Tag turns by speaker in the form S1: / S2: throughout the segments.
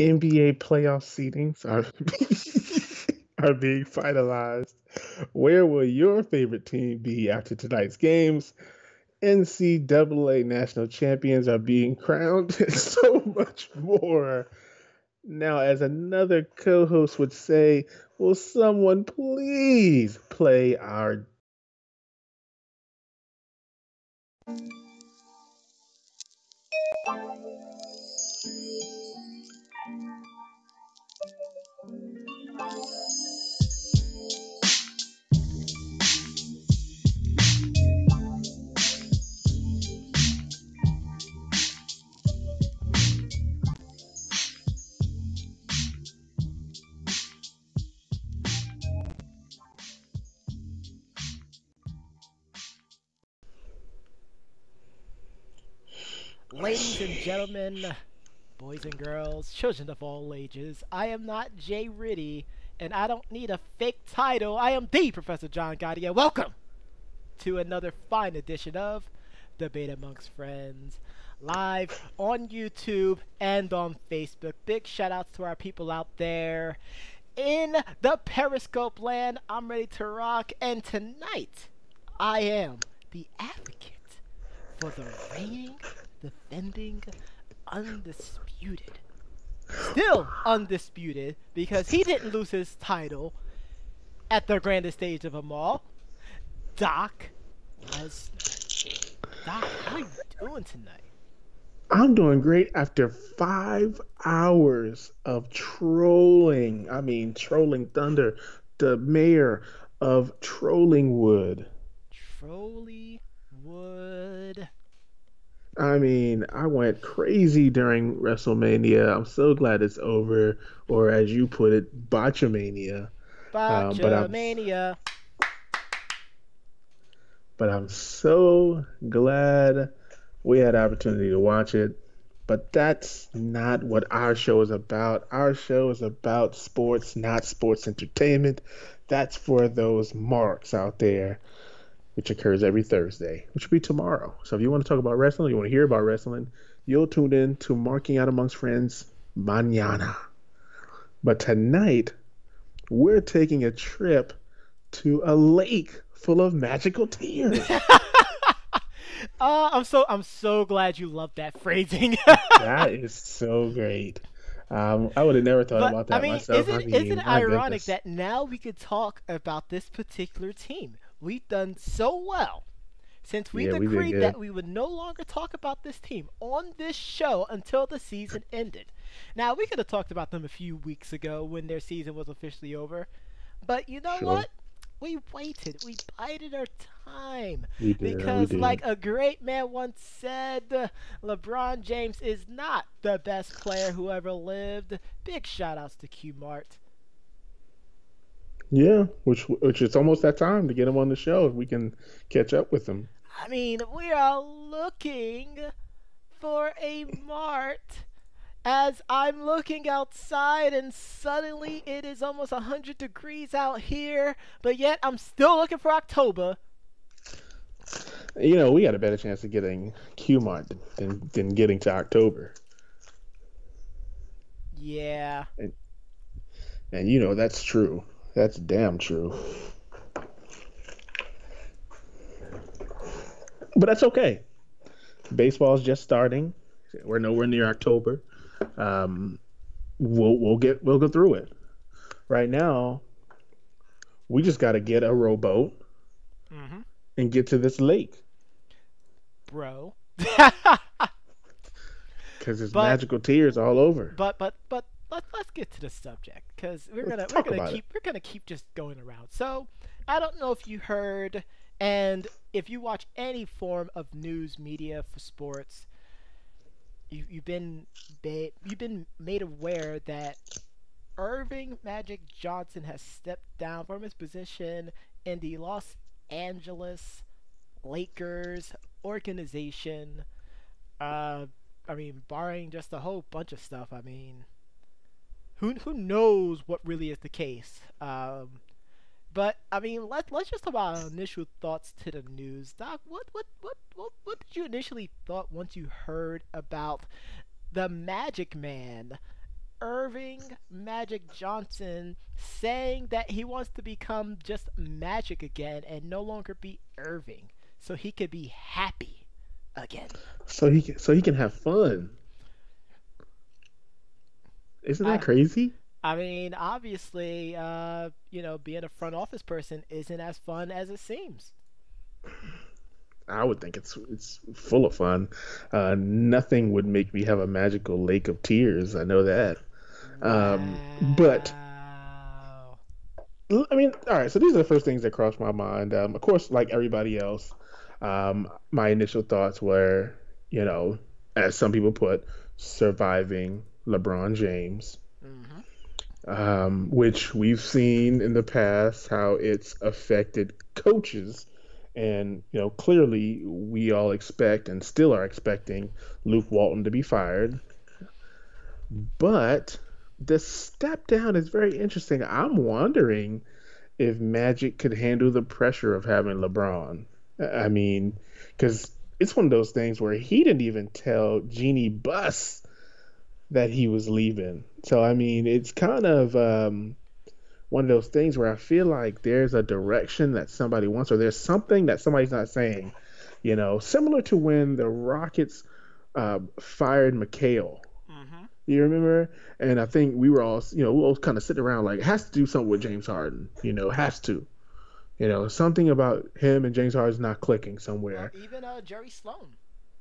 S1: NBA playoff seedings are are being finalized. Where will your favorite team be after tonight's games? NCAA national champions are being crowned, and so much more. Now, as another co host would say, will someone please play our
S2: Ladies and gentlemen, boys and girls, children of all ages, I am not Jay Ritty, and I don't need a fake title. I am the Professor John Gotti, and welcome to another fine edition of Debate Amongst Friends, live on YouTube and on Facebook. Big shout outs to our people out there in the Periscope land. I'm ready to rock, and tonight I am the advocate for the reigning, defending, undisputed, still undisputed, because he didn't lose his title at the grandest stage of them all, Doc Lesnar. Doc, how are you doing tonight?
S1: I'm doing great after 5 hours of trolling. I mean, trolling Thunder, the mayor of Trollingwood.
S2: Trolley Wood.
S1: I mean, I went crazy during WrestleMania. I'm so glad it's over, or as you put it, Botchamania. Um, but I'm
S2: Botchamania.
S1: but I'm so glad we had the opportunity to watch it. But that's not what our show is about. Our show is about sports, not sports entertainment. That's for those marks out there, which occurs every Thursday, which will be tomorrow. So if you want to talk about wrestling, you want to hear about wrestling, you'll tune in to Marking Out Amongst Friends mañana. But tonight, we're taking a trip to a lake full of magical tears.
S2: I'm so glad you love that phrasing.
S1: That is so great. I would have never thought
S2: But
S1: about
S2: I
S1: that
S2: mean,
S1: myself. I
S2: isn't
S1: mean,
S2: it
S1: my
S2: ironic
S1: goodness.
S2: that now we could talk about this particular team? We've done so well since we
S1: Yeah, we did
S2: decreed
S1: good.
S2: that we would no longer talk about this team on this show until the season ended. Now, we could have talked about them a few weeks ago when their season was officially over, but you know
S1: Sure.
S2: what? We waited. We bided our time.
S1: We did. We
S2: Because, like
S1: did.
S2: a great man once said, LeBron James is not the best player who ever lived. Big shout outs to Q Mart.
S1: Yeah, which it's almost that time to get him on the show if we can catch up with him.
S2: I mean, we are looking for a Mart as I'm looking outside and suddenly it is almost 100 degrees out here, but yet I'm still looking for October.
S1: We got a better chance of getting Qmart than getting to October.
S2: Yeah.
S1: And that's true. That's damn true. But that's okay. Baseball's just starting. We're nowhere near October. Um, we'll go through it. Right now, we just got to get a rowboat
S2: Mm-hmm.
S1: and get to this lake
S2: Bro.
S1: because there's
S2: but
S1: magical tears all over.
S2: but let's get to the subject because we're
S1: Let's
S2: gonna we're
S1: talk
S2: gonna
S1: about it.
S2: keep we're gonna keep just going around. So I don't know if you heard, and if you watch any form of news media for sports, you've been made aware that Irving Magic Johnson has stepped down from his position in the Los Angeles Lakers organization. Uh, I mean, barring just a whole bunch of stuff. I mean, who knows what really is the case? But I mean, let's just talk about our initial thoughts to the news. Doc, what did you initially thought once you heard about the Magic Man Irving Magic Johnson saying that he wants to become just Magic again and no longer be Irving so he could be happy again.
S1: So he can have fun. Isn't that
S2: I
S1: crazy?
S2: I mean, obviously, being a front office person isn't as fun as it seems.
S1: I would think it's full of fun. Nothing would make me have a magical lake of tears. I know that. But
S2: Wow.
S1: I mean, all right. So these are the first things that crossed my mind. Of course, like everybody else, my initial thoughts were, you know, as some people put, surviving LeBron James,
S2: Hmm.
S1: which we've seen in the past how it's affected coaches. And, clearly we all expect and still are expecting Luke Walton to be fired. But the step down is very interesting. I'm wondering if Magic could handle the pressure of having LeBron. I mean, because it's one of those things where he didn't even tell Jeannie Buss that he was leaving. So, I mean, it's kind of one of those things where I feel like there's a direction that somebody wants, or there's something that somebody's not saying. Similar to when the Rockets fired McHale.
S2: Hmm.
S1: You remember? And I think we all kind of sitting around like, has to do something with James Harden. Has to. Something about him and James Harden's not clicking
S2: Well,
S1: somewhere.
S2: even Jerry Sloan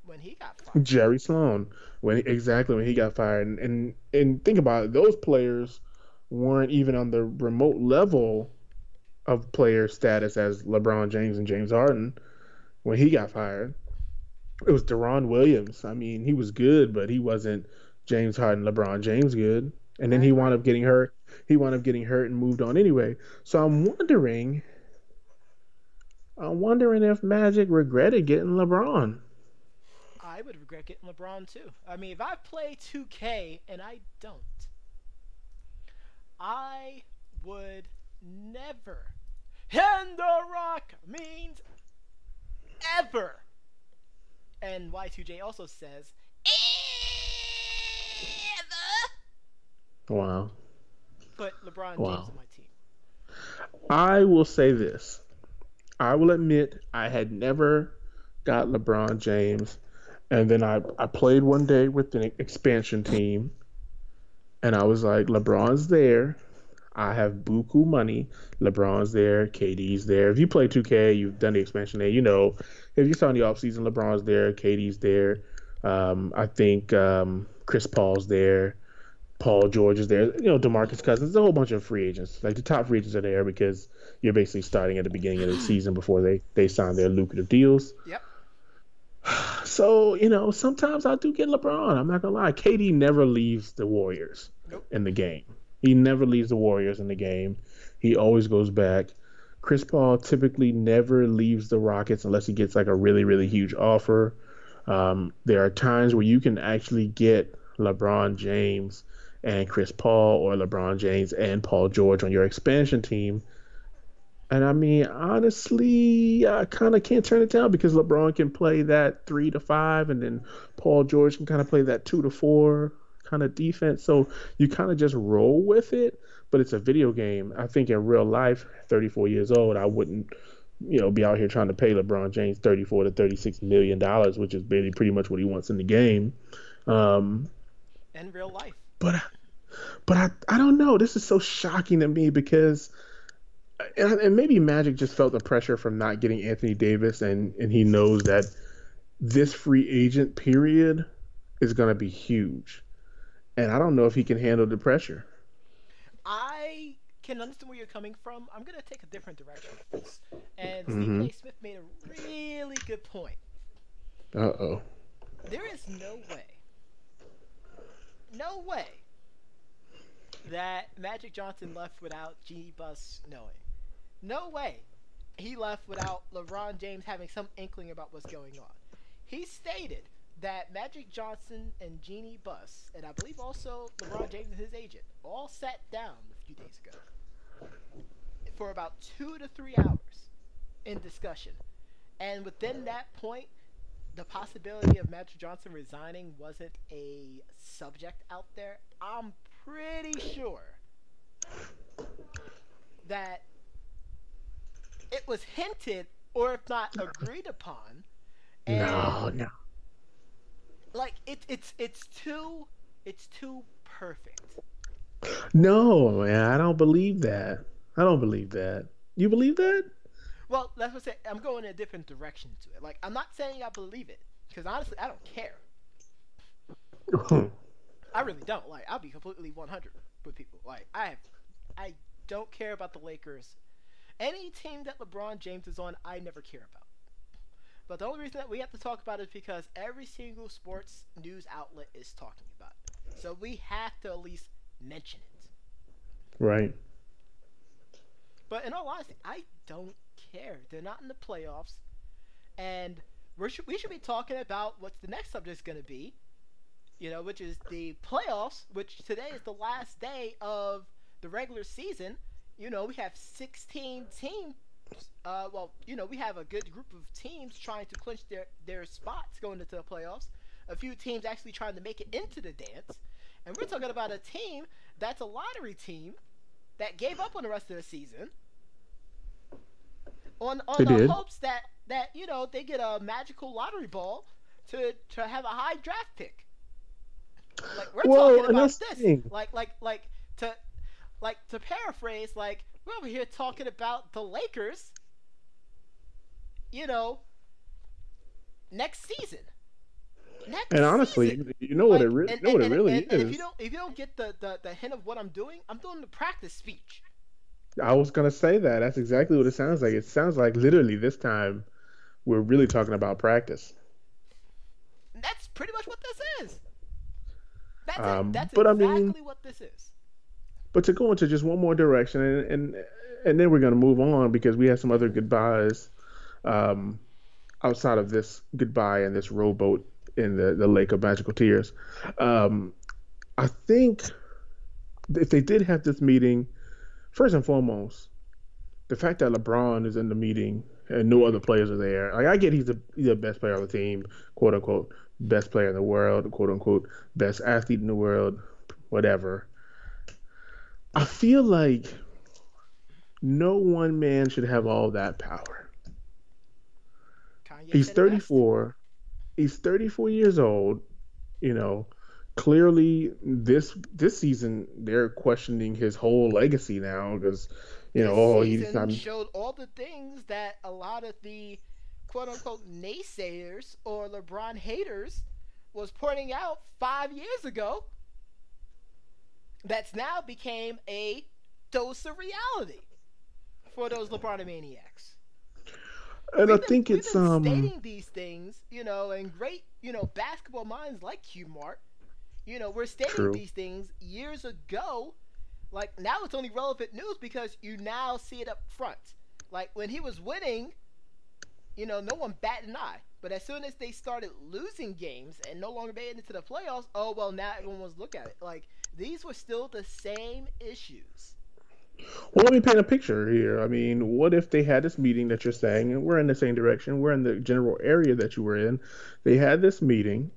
S2: when he got fired.
S1: Jerry Sloan, when he got fired, and think about it, those players weren't even on the remote level of player status as LeBron James and James Harden when he got fired. It was Deron Williams. I mean, he was good, but he wasn't James Harden, LeBron James good. And then
S2: I
S1: he wound
S2: agree.
S1: up getting hurt. He wound up getting hurt and moved on anyway. So I'm wondering if Magic regretted getting LeBron.
S2: I would regret getting LeBron too. I mean, if I play 2K and I don't, I would never. And the rock means ever. And Y2J also says ever.
S1: Wow.
S2: But LeBron James
S1: Wow.
S2: on my team.
S1: I will say this. I will admit I had never got LeBron James. And then I played one day with an expansion team, and I was like, LeBron's there. I have buku money. LeBron's there. KD's there. If you play 2K, you've done the expansion there. If you saw in the offseason, LeBron's there. KD's there. I think Chris Paul's there. Paul George is there. DeMarcus Cousins. There's a whole bunch of free agents. Like the top free agents are there because you're basically starting at the beginning of the season before they sign their lucrative deals.
S2: Yep.
S1: So, sometimes I do get LeBron. I'm not gonna lie. KD never leaves the Warriors
S2: Nope.
S1: in the game. He never leaves the Warriors in the game. He always goes back. Chris Paul typically never leaves the Rockets unless he gets like a really, really huge offer. There are times where you can actually get LeBron James and Chris Paul, or LeBron James and Paul George on your expansion team. And I mean, honestly, I kind of can't turn it down because LeBron can play that 3 to 5, and then Paul George can kind of play that 2 to 4 kind of defense. So you kind of just roll with it, but it's a video game. I think in real life, 34 years old, I wouldn't, be out here trying to pay LeBron James 34 to 36 million dollars, which is really pretty much what he wants in the game. Um,
S2: In real life.
S1: but but I don't know. This is so shocking to me because and maybe Magic just felt the pressure from not getting Anthony Davis, and he knows that this free agent period is going to be huge, and I don't know if he can handle the pressure.
S2: I can understand where you're coming from. I'm gonna take a different direction with this. And Stephen
S1: Mm-hmm.
S2: A. Smith made a really good point.
S1: Uh-oh.
S2: There is no way that Magic Johnson left without G Bus knowing. No way he left without LeBron James having some inkling about what's going on. He stated that Magic Johnson and Jeannie Buss, and I believe also LeBron James and his agent, all sat down a few days ago for about 2 to 3 hours in discussion. And within that point, the possibility of Magic Johnson resigning wasn't a subject out there. I'm pretty sure that it was hinted, or if not agreed upon, and
S1: No, no.
S2: like it's too perfect.
S1: No, man, I don't believe that. I don't believe that. You believe that?
S2: Well, that's what I say. I'm going in a different direction to it. Like, I'm not saying I believe it, because honestly, I don't care. I really don't. Like, I'll be completely 100 with people. Like, I don't care about the Lakers. Any team that LeBron James is on, I never care about. But the only reason that we have to talk about it is because every single sports news outlet is talking about it. So we have to at least mention it.
S1: Right.
S2: But in all honesty, I don't care. They're not in the playoffs, and we should be talking about what's the next subject is going to be. Which is the playoffs. Which today is the last day of the regular season. We have 16 teams. We have a good group of teams trying to clinch their spots going into the playoffs. A few teams actually trying to make it into the dance, and we're talking about a team that's a lottery team that gave up on the rest of the season on
S1: They
S2: the
S1: did.
S2: hopes that they get a magical lottery ball to have a high draft pick. Like, we're talking
S1: Well, and
S2: about
S1: that's the
S2: this.
S1: thing.
S2: To to paraphrase, like, we're over here talking about the Lakers, you know, next season.
S1: And
S2: Next
S1: honestly,
S2: season.
S1: you know what
S2: Like,
S1: you know what it really
S2: and if you
S1: is.
S2: don't get the hint of what I'm doing the practice speech.
S1: I was gonna say that. That's exactly what it sounds like. It sounds like literally this time we're really talking about practice.
S2: That's pretty much what this is. That's it. That's
S1: But I mean,
S2: exactly what this is.
S1: but to go into just one more direction, and then we're gonna move on because we have some other goodbyes um, outside of this goodbye and this rowboat in the Lake of Magical Tears. Um, I think if they did have this meeting, first and foremost, the fact that LeBron is in the meeting and no other players are there. Like, I get he's the best player on the team, quote unquote, best player in the world, quote unquote, best athlete in the world, whatever. I feel like no one man should have all that power.
S2: Kanye
S1: He's
S2: said it best.
S1: 34. He's 34 years old. You know, clearly this season they're questioning his whole legacy now because
S2: This
S1: oh, he's
S2: season
S1: not.
S2: showed all the things that a lot of the quote unquote naysayers or LeBron haters was pointing out 5 years ago. That's now became a dose of reality for those LeBron maniacs.
S1: And I
S2: We've been
S1: think
S2: we've
S1: it's
S2: been stating these things, and great, basketball minds like Q Mart, we're stating
S1: true.
S2: these things years ago. Like, now it's only relevant news because you now see it up front. Like, when he was winning, no one bat an eye. But as soon as they started losing games and no longer made it into the playoffs, oh well, now everyone was looking at it. Like, these were still the same issues.
S1: Well, let me paint a picture here. I mean, what if they had this meeting that you're saying, and we're in the same direction, we're in the general area that you were in. They had this meeting,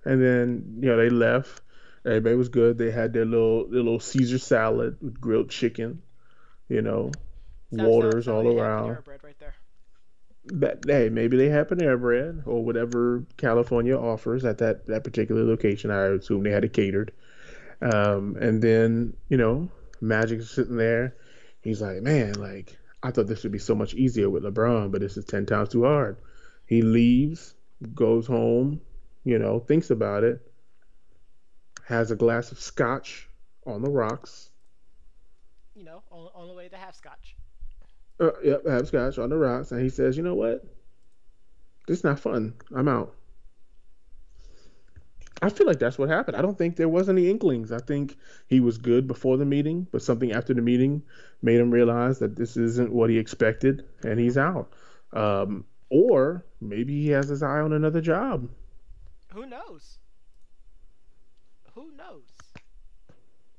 S1: and then they left. Everybody was good. They had their little Caesar salad with grilled chicken, you know, waters
S2: Sound
S1: all
S2: like they had
S1: around.
S2: Panera Bread right there.
S1: That hey, maybe they had Panera Bread or whatever California offers at that particular location. I assume they had it catered. And then, Magic's sitting there. He's like, man, like, I thought this would be so much easier with LeBron, but this is 10 times too hard. He leaves, goes home, thinks about it, has a glass of scotch on the rocks.
S2: On the way to half scotch.
S1: Yep, have scotch on the rocks. And he says, you know what? This is not fun. I'm out. I feel like that's what happened. I don't think there was any inklings. I think he was good before the meeting, but something after the meeting made him realize that this isn't what he expected, and he's out. Or maybe he has his eye on another job.
S2: Who knows? Who knows?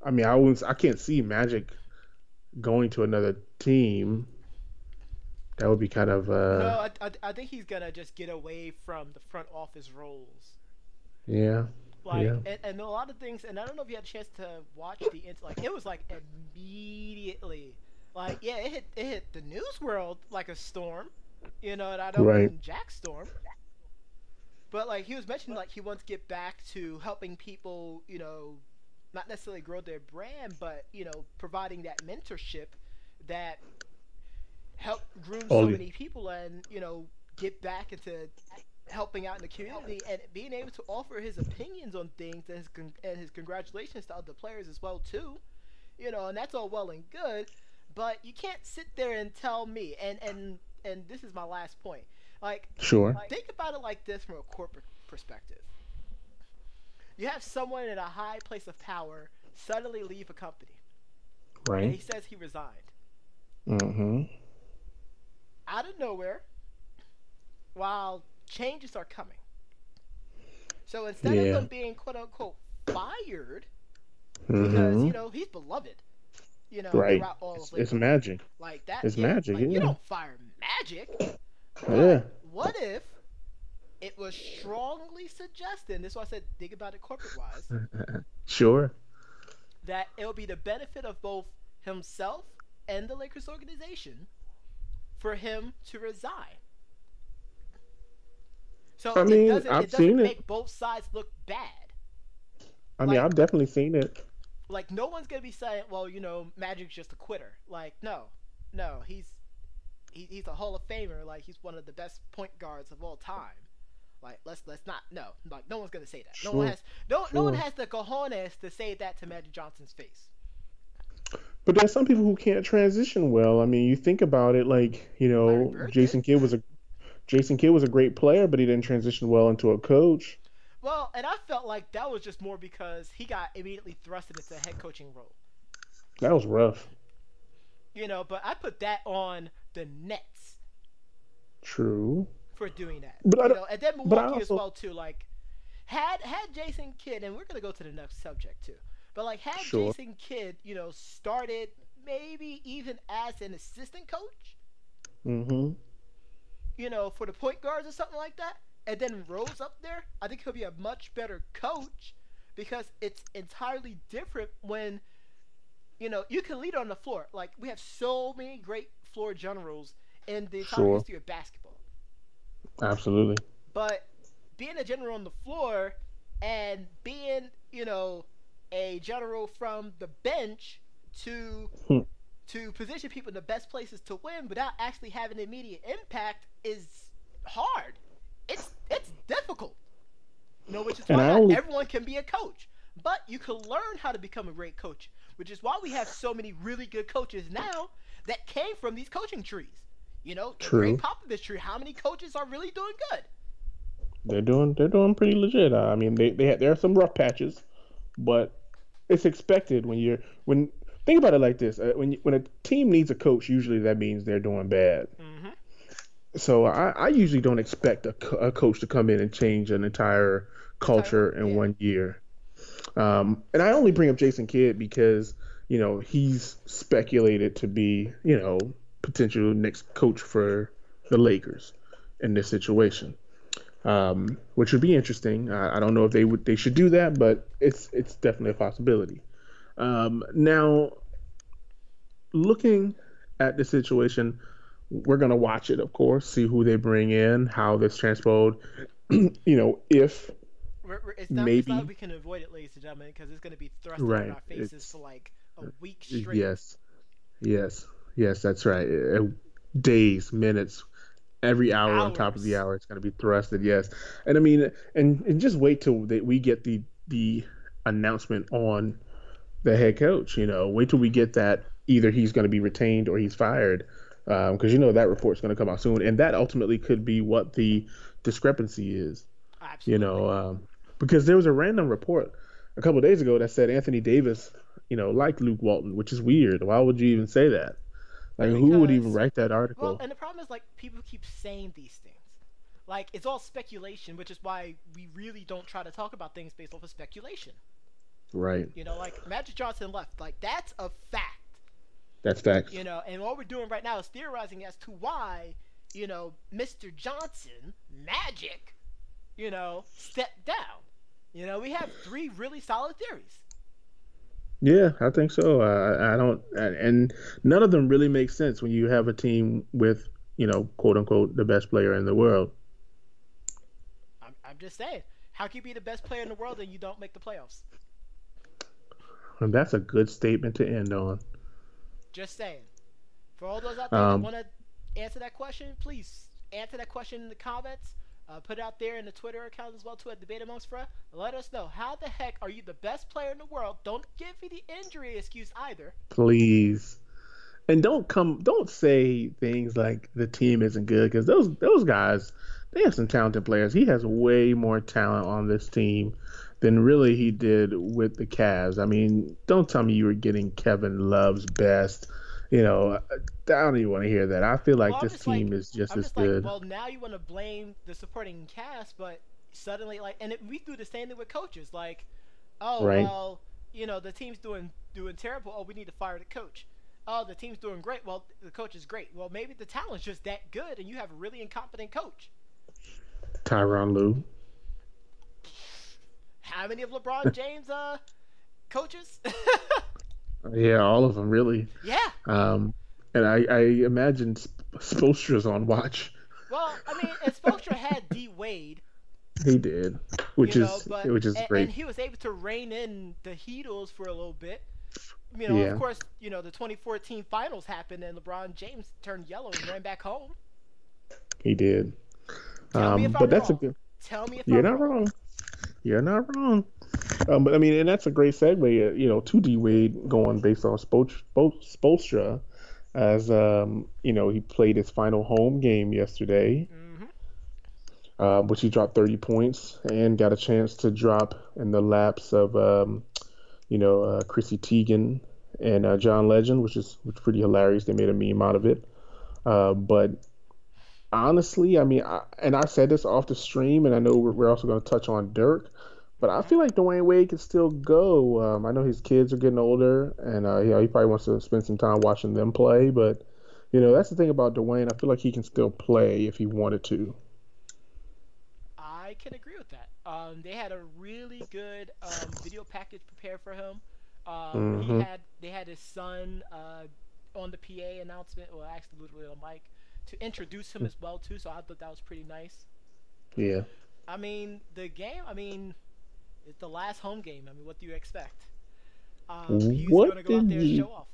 S1: I mean, I can't see Magic going to another team. That would be kind of
S2: No, I think he's gonna just get away from the front office roles.
S1: yeah.
S2: Like,
S1: Yeah.
S2: and a lot of things, and I don't know if you had a chance to watch like it was like immediately, like yeah, it hit the news world like a storm, and I don't
S1: Right.
S2: mean Jack Storm, but like he was mentioning like he wants to get back to helping people, not necessarily grow their brand, but providing that mentorship that helped groom
S1: All
S2: so
S1: the
S2: many people and get back into helping out in the community and being able to offer his opinions on things and his congratulations to other players as well too. And that's all well and good, but you can't sit there and tell me and this is my last point. Like,
S1: sure.
S2: think about it like this from a corporate perspective. You have someone in a high place of power suddenly leave a company, and
S1: Right.
S2: he says he resigned
S1: Mm-hmm.
S2: out of nowhere while changes are coming. So instead of
S1: Yeah.
S2: him being quote unquote fired, because
S1: Mm-hmm.
S2: he's beloved,
S1: Right.
S2: throughout all of
S1: It's
S2: Lakeland.
S1: magic.
S2: Like that,
S1: It's
S2: yeah.
S1: magic.
S2: Like you
S1: Yeah.
S2: don't fire Magic, but
S1: Yeah.
S2: what if it was strongly suggested? And this is why I said think about it corporate wise,
S1: Sure.
S2: that it will be the benefit of both himself and the Lakers organization for him to resign. So
S1: I
S2: it
S1: mean,
S2: doesn't
S1: I've
S2: it
S1: seen
S2: doesn't
S1: it.
S2: make both sides look bad.
S1: I mean,
S2: Like
S1: I've definitely seen it.
S2: no one's gonna be saying, well, Magic's just a quitter. Like no, no, he's a Hall of Famer. Like he's one of the best point guards of all time. Like let's not no like no one's gonna say that. No one
S1: Sure.
S2: has no one
S1: Sure.
S2: has the cojones to say that to Magic Johnson's face.
S1: But there's some people who can't transition well. I mean, you think about it, like,
S2: Larry Bird did.
S1: Jason Kidd was a great player, but he didn't transition well into a coach.
S2: Well, and I felt like that was just more because he got immediately thrusted into a head coaching role.
S1: That was rough.
S2: But I put that on the Nets
S1: True.
S2: for doing that.
S1: But I don't,
S2: And then
S1: but I
S2: Milwaukee as
S1: also
S2: well too. Like had Jason Kidd, and we're gonna go to the next subject too. But like had
S1: sure.
S2: Jason Kidd, started maybe even as an assistant coach,
S1: Mm-hmm.
S2: for the point guards or something like that, and then rose up there, I think he'll be a much better coach because it's entirely different when you can lead on the floor. Like we have so many great floor generals in the entire
S1: Sure.
S2: history of basketball.
S1: Absolutely.
S2: But being a general on the floor and being, a general from the bench to
S1: Hmm.
S2: to position people in the best places to win without actually having an immediate impact is hard. It's difficult. Which is
S1: And
S2: why
S1: I
S2: not
S1: only
S2: everyone can be a coach. But you can learn how to become a great coach, which is why we have so many really good coaches now that came from these coaching trees. The great
S1: true.
S2: Popovich tree. How many coaches are really doing good?
S1: They're doing pretty legit. I mean, there are some rough patches, but it's expected when think about it like this. When a team needs a coach, usually that means they're doing bad.
S2: Mm-hmm.
S1: So I usually don't expect a coach to come in and change an entire
S2: Entire
S1: culture in
S2: yeah.
S1: 1 year. And I only bring up Jason Kidd because he's speculated to be potential next coach for the Lakers in this situation, which would be interesting. I don't know if they should do that, but it's definitely a possibility. Now, looking at the situation, we're gonna watch it, of course, see who they bring in, how this transposed. If
S2: It's not like
S1: maybe
S2: we can avoid it, ladies and gentlemen, because it's going to be thrusted in
S1: right,
S2: our faces
S1: it's
S2: for like a week straight.
S1: yes, yes, yes, that's right. Days, minutes, every hour on top of the
S2: Hours.
S1: hour, it's gonna be thrusted. Yes, and I mean, and just wait till we get the announcement on the head coach. Wait till we get that. Either he's going to be retained or he's fired, because that report's going to come out soon, and that ultimately could be what the discrepancy is. You
S2: Absolutely.
S1: know, because there was a random report a couple of days ago that said Anthony Davis, liked Luke Walton, which is weird. Why would you even say that? Like, who would even
S2: Because,
S1: write that
S2: well,
S1: article?
S2: and the problem is, like, people keep saying these things. Like, it's all speculation, which is why we really don't try to talk about things based off of speculation.
S1: Right.
S2: Like, Magic Johnson left. Like, that's a fact.
S1: That's facts.
S2: And what we're doing right now is theorizing as to why, Mr. Johnson, Magic, stepped down. We have three really solid theories.
S1: Yeah, I think so. I don't, and none of them really make sense when you have a team with, quote unquote, the best player in the world.
S2: I'm just saying. How can you be the best player in the world and you don't make the playoffs?
S1: And that's a good statement to end on.
S2: Just saying. For all those out there that
S1: Um,
S2: want to answer that question, please answer that question in the comments. Put it out there in the Twitter account as well too at Debate Amongst Friends. Let us know how the heck are you the best player in the world? Don't give me the injury excuse either.
S1: please. And don't say things like the team isn't good because those guys, they have some talented players. He has way more talent on this team than really he did with the Cavs. I mean, don't tell me you were getting Kevin Love's best. I don't even want to hear that. I feel
S2: Well,
S1: like this team is just as good,
S2: well, now you want to blame the supporting cast, but suddenly, we do the same thing with coaches. Like, oh
S1: right?
S2: well, the team's doing terrible. Oh, we need to fire the coach. Oh, the team's doing great. Well, the coach is great. Well, maybe the talent's just that good, and you have a really incompetent coach.
S1: Tyronn Lue.
S2: How many of LeBron James coaches?
S1: Yeah, all of them really.
S2: Yeah.
S1: Um, and I imagine Spoelstra's on watch.
S2: Well, I mean, and Spoelstra had D Wade,
S1: He did, which is
S2: but
S1: which is
S2: and
S1: great.
S2: he was able to rein in the Heatles for a little bit. Of
S1: Yeah,
S2: course, the 2014 finals happened and LeBron James turned yellow and ran back home.
S1: he did.
S2: Tell me if
S1: But
S2: I'm
S1: that's a
S2: wrong.
S1: good.
S2: Tell me if
S1: You're
S2: I'm
S1: not
S2: wrong.
S1: wrong. You're not wrong. But I mean, and that's a great segue, to D Wade going based on Spoelstra, as he played his final home game yesterday,
S2: Hmm.
S1: which he dropped 30 points and got a chance to drop in the laps of Chrissy Teigen and John Legend, which pretty hilarious. They made a meme out of it. But honestly, I mean, and I said this off the stream, and I know we're also going to touch on Dirk, but I
S2: Hmm.
S1: feel like Dwayne Wade can still go. I know his kids are getting older, and he probably wants to spend some time watching them play. But that's the thing about Dwayne. I feel like he can still play if he wanted to.
S2: I can agree with that. They had a really good video package prepared for him.
S1: Hmm.
S2: They had his son on the PA announcement, or actually literally on mic, to introduce him as well too. So I thought that was pretty nice.
S1: Yeah.
S2: I mean, the game. I mean, it's the last home game. I mean, what do you expect? He's
S1: What
S2: gonna go
S1: did
S2: out there and
S1: you?
S2: show off.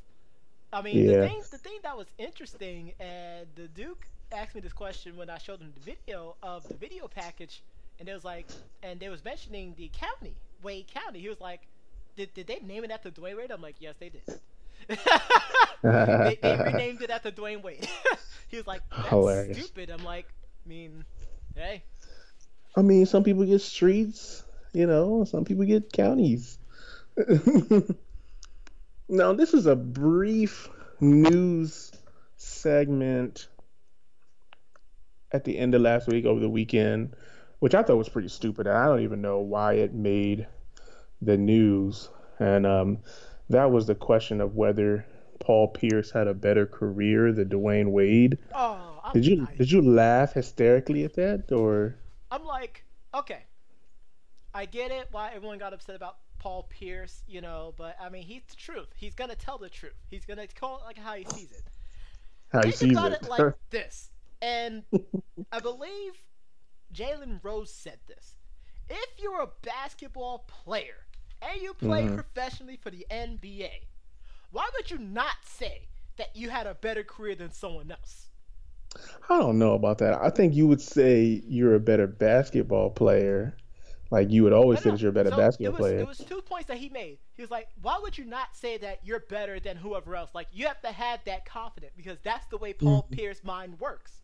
S2: I mean,
S1: Yeah.
S2: the thing that was interesting, and the Duke asked me this question when I showed him the video of the video package, and it was like, and they was mentioning the county, Wade County. He was like, did they name it after Dwayne Wade? I'm like, yes, they did. They renamed it after Dwayne Wade. He was like, that's
S1: Hilarious.
S2: stupid. I'm like, I mean, hey,
S1: I mean, some people get streets, some people get counties. Now, this is a brief news segment at the end of last week over the weekend, which I thought was pretty stupid. I don't even know why it made the news. And that was the question of whether Paul Pierce had a better career than Dwayne Wade.
S2: oh,
S1: Did you did you laugh hysterically at that or
S2: I'm like, okay, I get it why everyone got upset about Paul Pierce, but I mean, he's the truth. He's gonna tell the truth. He's gonna call it like how he sees it.
S1: how he
S2: Think
S1: sees
S2: about
S1: it?
S2: it like this, and I believe Jalen Rose said this. If you're a basketball player and you play
S1: Hmm.
S2: professionally for the NBA, why would you not say that you had a better career than someone else?
S1: I don't know about that. I think you would say you're a better basketball player. Like you would
S2: No,
S1: always say
S2: no.
S1: that you're a better
S2: So
S1: basketball
S2: it
S1: player.
S2: was 2 points that he made. He was like, "Why would you not say that you're better than whoever else? Like you have to have that confidence because that's the way Paul
S1: Mm-hmm.
S2: Pierce's mind works.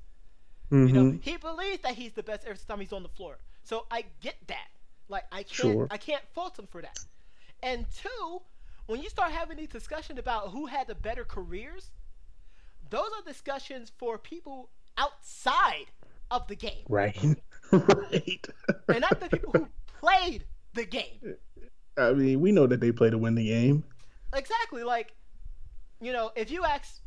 S1: Mm-hmm.
S2: He believes that he's the best every time he's on the floor. So I get that. Like
S1: Sure.
S2: I can't fault him for that. And two, when you start having these discussions about who had the better careers, those are discussions for people outside of the game,
S1: Right. Right.
S2: and not the people who played the game.
S1: I mean, we know that they play to win the game.
S2: Exactly. Like, if you ask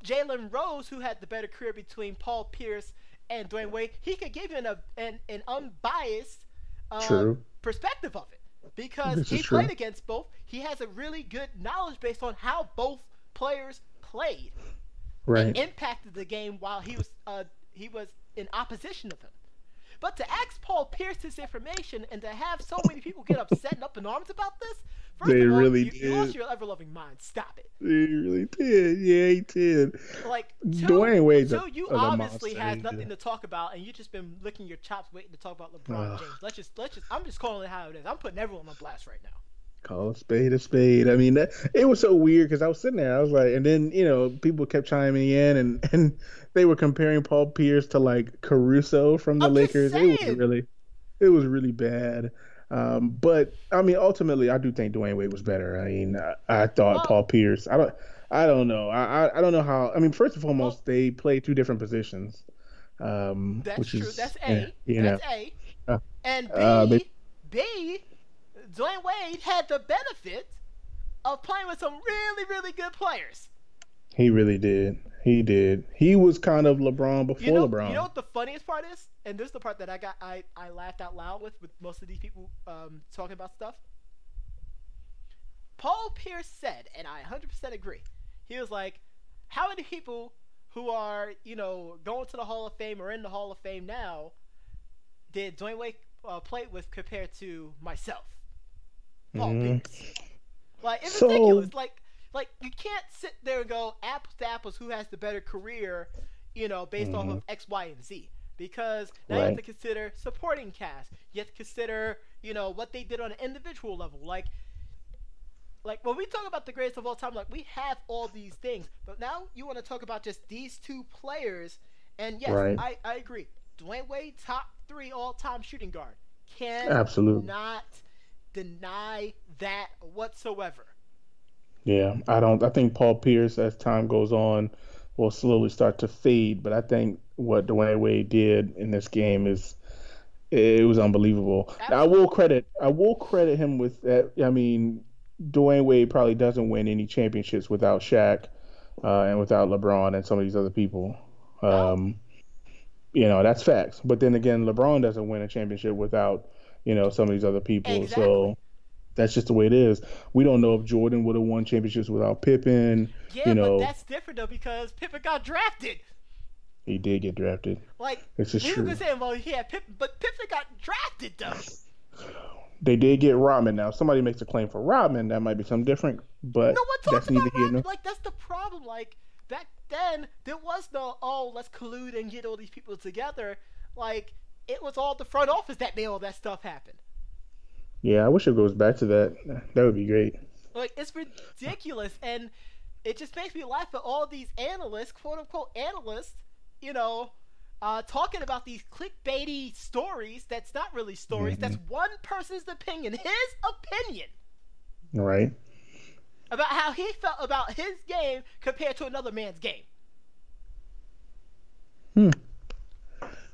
S2: Jalen Rose, who had the better career between Paul Pierce and Dwayne Wade, he could give you an unbiased uh,
S1: True.
S2: perspective of it. because
S1: This is
S2: he played
S1: true.
S2: against both. He has a really good knowledge based on how both players played and
S1: Right.
S2: impacted the game while he was in opposition of him. But to ask Paul Pierce this information and to have so many people get upset and up in arms about this, first
S1: They
S2: of all,
S1: really
S2: you lost
S1: did.
S2: your ever loving mind. Stop it.
S1: They really did. Yeah, he did.
S2: Like
S1: Dwayne Wade's
S2: you
S1: a
S2: obviously
S1: monster.
S2: has nothing to talk about, and you just been licking your chops waiting to talk about LeBron
S1: Ugh.
S2: James. Let's just. I'm just calling it how it is. I'm putting everyone on blast right now.
S1: Call a spade a spade. I mean, it was so weird because I was sitting there. I was like, and then people kept chiming in, and they were comparing Paul Pierce to like Caruso from the
S2: I'm just
S1: Lakers.
S2: saying.
S1: It was really bad. But I mean, ultimately, I do think Dwayne Wade was better. I mean, I thought
S2: Well,
S1: Paul Pierce. I don't know. I don't know how. I mean, first and
S2: well,
S1: foremost, they play two different positions,
S2: that's
S1: which
S2: true.
S1: is
S2: That's
S1: yeah,
S2: A. That's A.
S1: uh,
S2: And
S1: they
S2: B, Dwayne Wade had the benefit of playing with some really, really good players.
S1: he really did. He did. He was kind of LeBron before
S2: You know
S1: LeBron.
S2: what the funniest part is, and this is the part that I laughed out loud with most of these people talking about stuff. Paul Pierce said, and I 100% agree. He was like, "How many people who are going to the Hall of Fame or in the Hall of Fame now did Dwayne Wade play with compared to myself, Paul
S1: Mhm.
S2: Pierce?" Like it's
S1: So
S2: ridiculous. Like you can't sit there and go apples to apples who has the better career, based off
S1: mhm,
S2: of X, Y, and Z. Because now you have
S1: right,
S2: to consider supporting cast. You have to consider, what they did on an individual level. Like when we talk about the greatest of all time, like we have all these things. But now you want to talk about just these two players, and yes,
S1: right,
S2: I agree. Dwayne Wade, top three all time shooting guard.
S1: absolutely.
S2: Cannot deny that whatsoever.
S1: Yeah, I don't. I think Paul Pierce, as time goes on, will slowly start to fade. But I think what Dwayne Wade did in this game is it was unbelievable. Now,
S2: Absolutely.
S1: I will credit him with that. I mean, Dwayne Wade probably doesn't win any championships without Shaq, and without LeBron and some of these other people.
S2: No,
S1: Um, that's facts. But then again, LeBron doesn't win a championship without, some of these other people.
S2: exactly.
S1: So that's just the way it is. We don't know if Jordan would have won championships without Pippen.
S2: Yeah,
S1: You
S2: but
S1: know,
S2: that's different though because Pippen got drafted.
S1: he did get drafted.
S2: Like
S1: This is
S2: people
S1: true.
S2: can say, well, he had Pippen, but Pippen got drafted though.
S1: They did get Rodman. Now, if somebody makes a claim for Rodman, that might be something different,
S2: No
S1: but
S2: one talked
S1: that's neither
S2: about
S1: here
S2: Rodman.
S1: nor.
S2: Like that's the problem. Like back then, there was no let's collude and get all these people together. Like it was all the front office that made all that stuff happen.
S1: Yeah, I wish it goes back to that. That would be great.
S2: Like it's ridiculous, and it just makes me laugh at all these analysts, quote unquote analysts, you know, talking about these clickbaity stories. That's not really stories. That's
S1: Hmm.
S2: one person's opinion, his opinion
S1: Right.
S2: about how he felt about his game compared to another man's game.
S1: Hmm.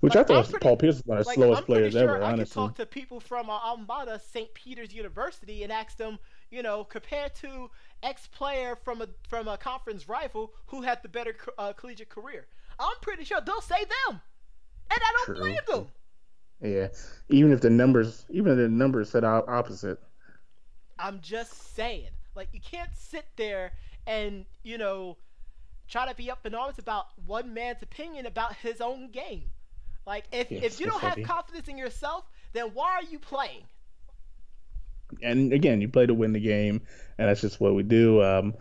S1: Which
S2: Like
S1: I
S2: I'm
S1: thought
S2: pretty,
S1: Paul Pierce is one of the slowest
S2: I'm pretty
S1: players
S2: sure
S1: ever,
S2: I could
S1: honestly.
S2: talk to people from Almada, St. Peter's University, and ask them, compared to X player from a conference rival who had the better collegiate career. I'm pretty sure they'll say them, and I don't
S1: True.
S2: blame them.
S1: Yeah. Even if the numbers said opposite.
S2: I'm just saying, like you can't sit there and try to be up in arms about one man's opinion about his own game. Like if
S1: Yes,
S2: you
S1: it's
S2: don't have
S1: funny.
S2: confidence in yourself, then why are you playing?
S1: And again, you play to win the game, and that's just what we do.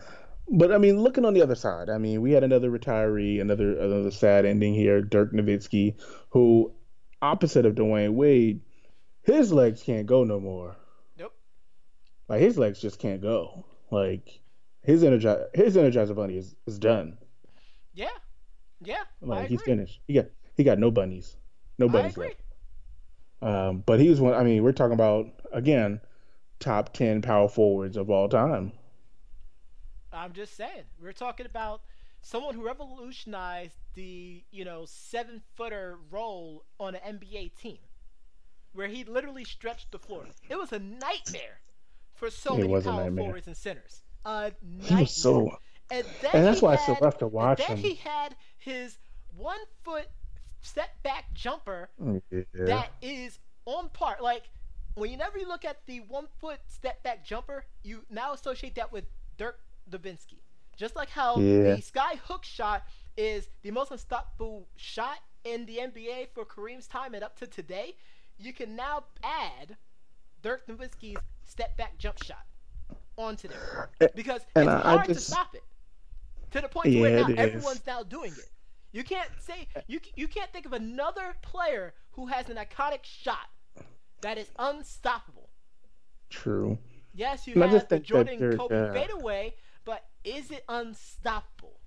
S1: But I mean, looking on the other side, I mean, we had another retiree, another sad ending here, Dirk Nowitzki, who, opposite of Dwayne Wade, his legs can't go no more.
S2: Nope.
S1: Like his legs just can't go. Like his Energizer Bunny is done.
S2: Yeah, yeah, I
S1: Like he's
S2: agree.
S1: finished. He got no
S2: I
S1: bunnies
S2: agree.
S1: left. But he was one. I mean, we're talking about again top 10 power forwards of all time.
S2: I'm just saying. We're talking about someone who revolutionized the 7-footer role on an NBA team, where he literally stretched the floor. It was a nightmare for so
S1: It
S2: many
S1: was a
S2: power
S1: nightmare.
S2: forwards and centers. A
S1: He was
S2: nightmare.
S1: so,
S2: And then
S1: and
S2: he
S1: that's why it's so
S2: had
S1: rough to watch him.
S2: his 1 foot step back jumper
S1: Yeah,
S2: that is on par. Like whenever you look at the 1 foot step back jumper, you now associate that with Dirk Nowitzki. Just like how
S1: Yeah.
S2: the sky hook shot is the most unstoppable shot in the NBA for Kareem's time and up to today, you can now add Dirk Nowitzki's step back jump shot onto there because
S1: And
S2: it's
S1: I
S2: hard to
S1: just,
S2: stop it to the point to where
S1: yeah,
S2: now
S1: it is.
S2: everyone's now doing it. You can't say you can't think of another player who has an iconic shot that is unstoppable.
S1: True.
S2: Yes, you
S1: And I just
S2: have the
S1: think that
S2: Jordan
S1: Dirk,
S2: Kobe fadeaway, but is it unstoppable?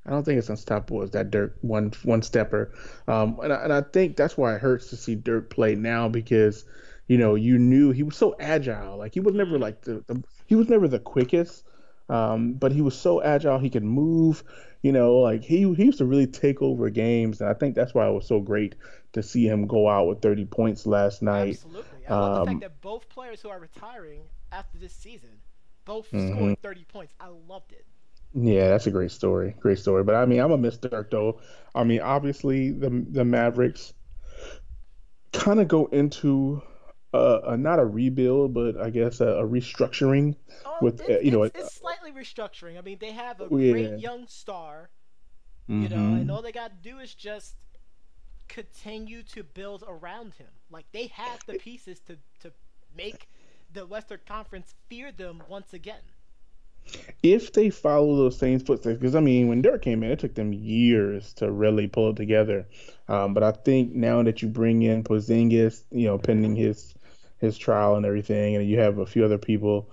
S1: I don't think it's unstoppable as that Dirk one stepper. And I think that's why it hurts to see Dirk play now because, you knew he was so agile. Like he was never
S2: Mm-hmm.
S1: like he was never the quickest, but he was so agile. He could move. Like he used to really take over games, and I think that's why it was so great to see him go out with 30 points last night.
S2: Absolutely. I love the fact
S1: Um,
S2: that both players who are retiring after this season both
S1: mhm.
S2: scored 30 points. I loved it.
S1: Yeah, that's a great story. Great story. But I mean, I'm a Miss Dirk though. I mean, obviously the Mavericks kind of go into not a rebuild, but I guess a restructuring with
S2: It's slightly restructuring. I mean, they have a great
S1: yeah.
S2: young star, and
S1: Hmm.
S2: all they got to do is just continue to build around him. Like they have the pieces to make the Western Conference fear them once again.
S1: If they follow those same footsteps, because I mean, when Dirk came in, it took them years to really pull it together. But I think now that you bring in Porzingis,
S2: Mm-hmm.
S1: pending his trial and everything, and you have a few other people,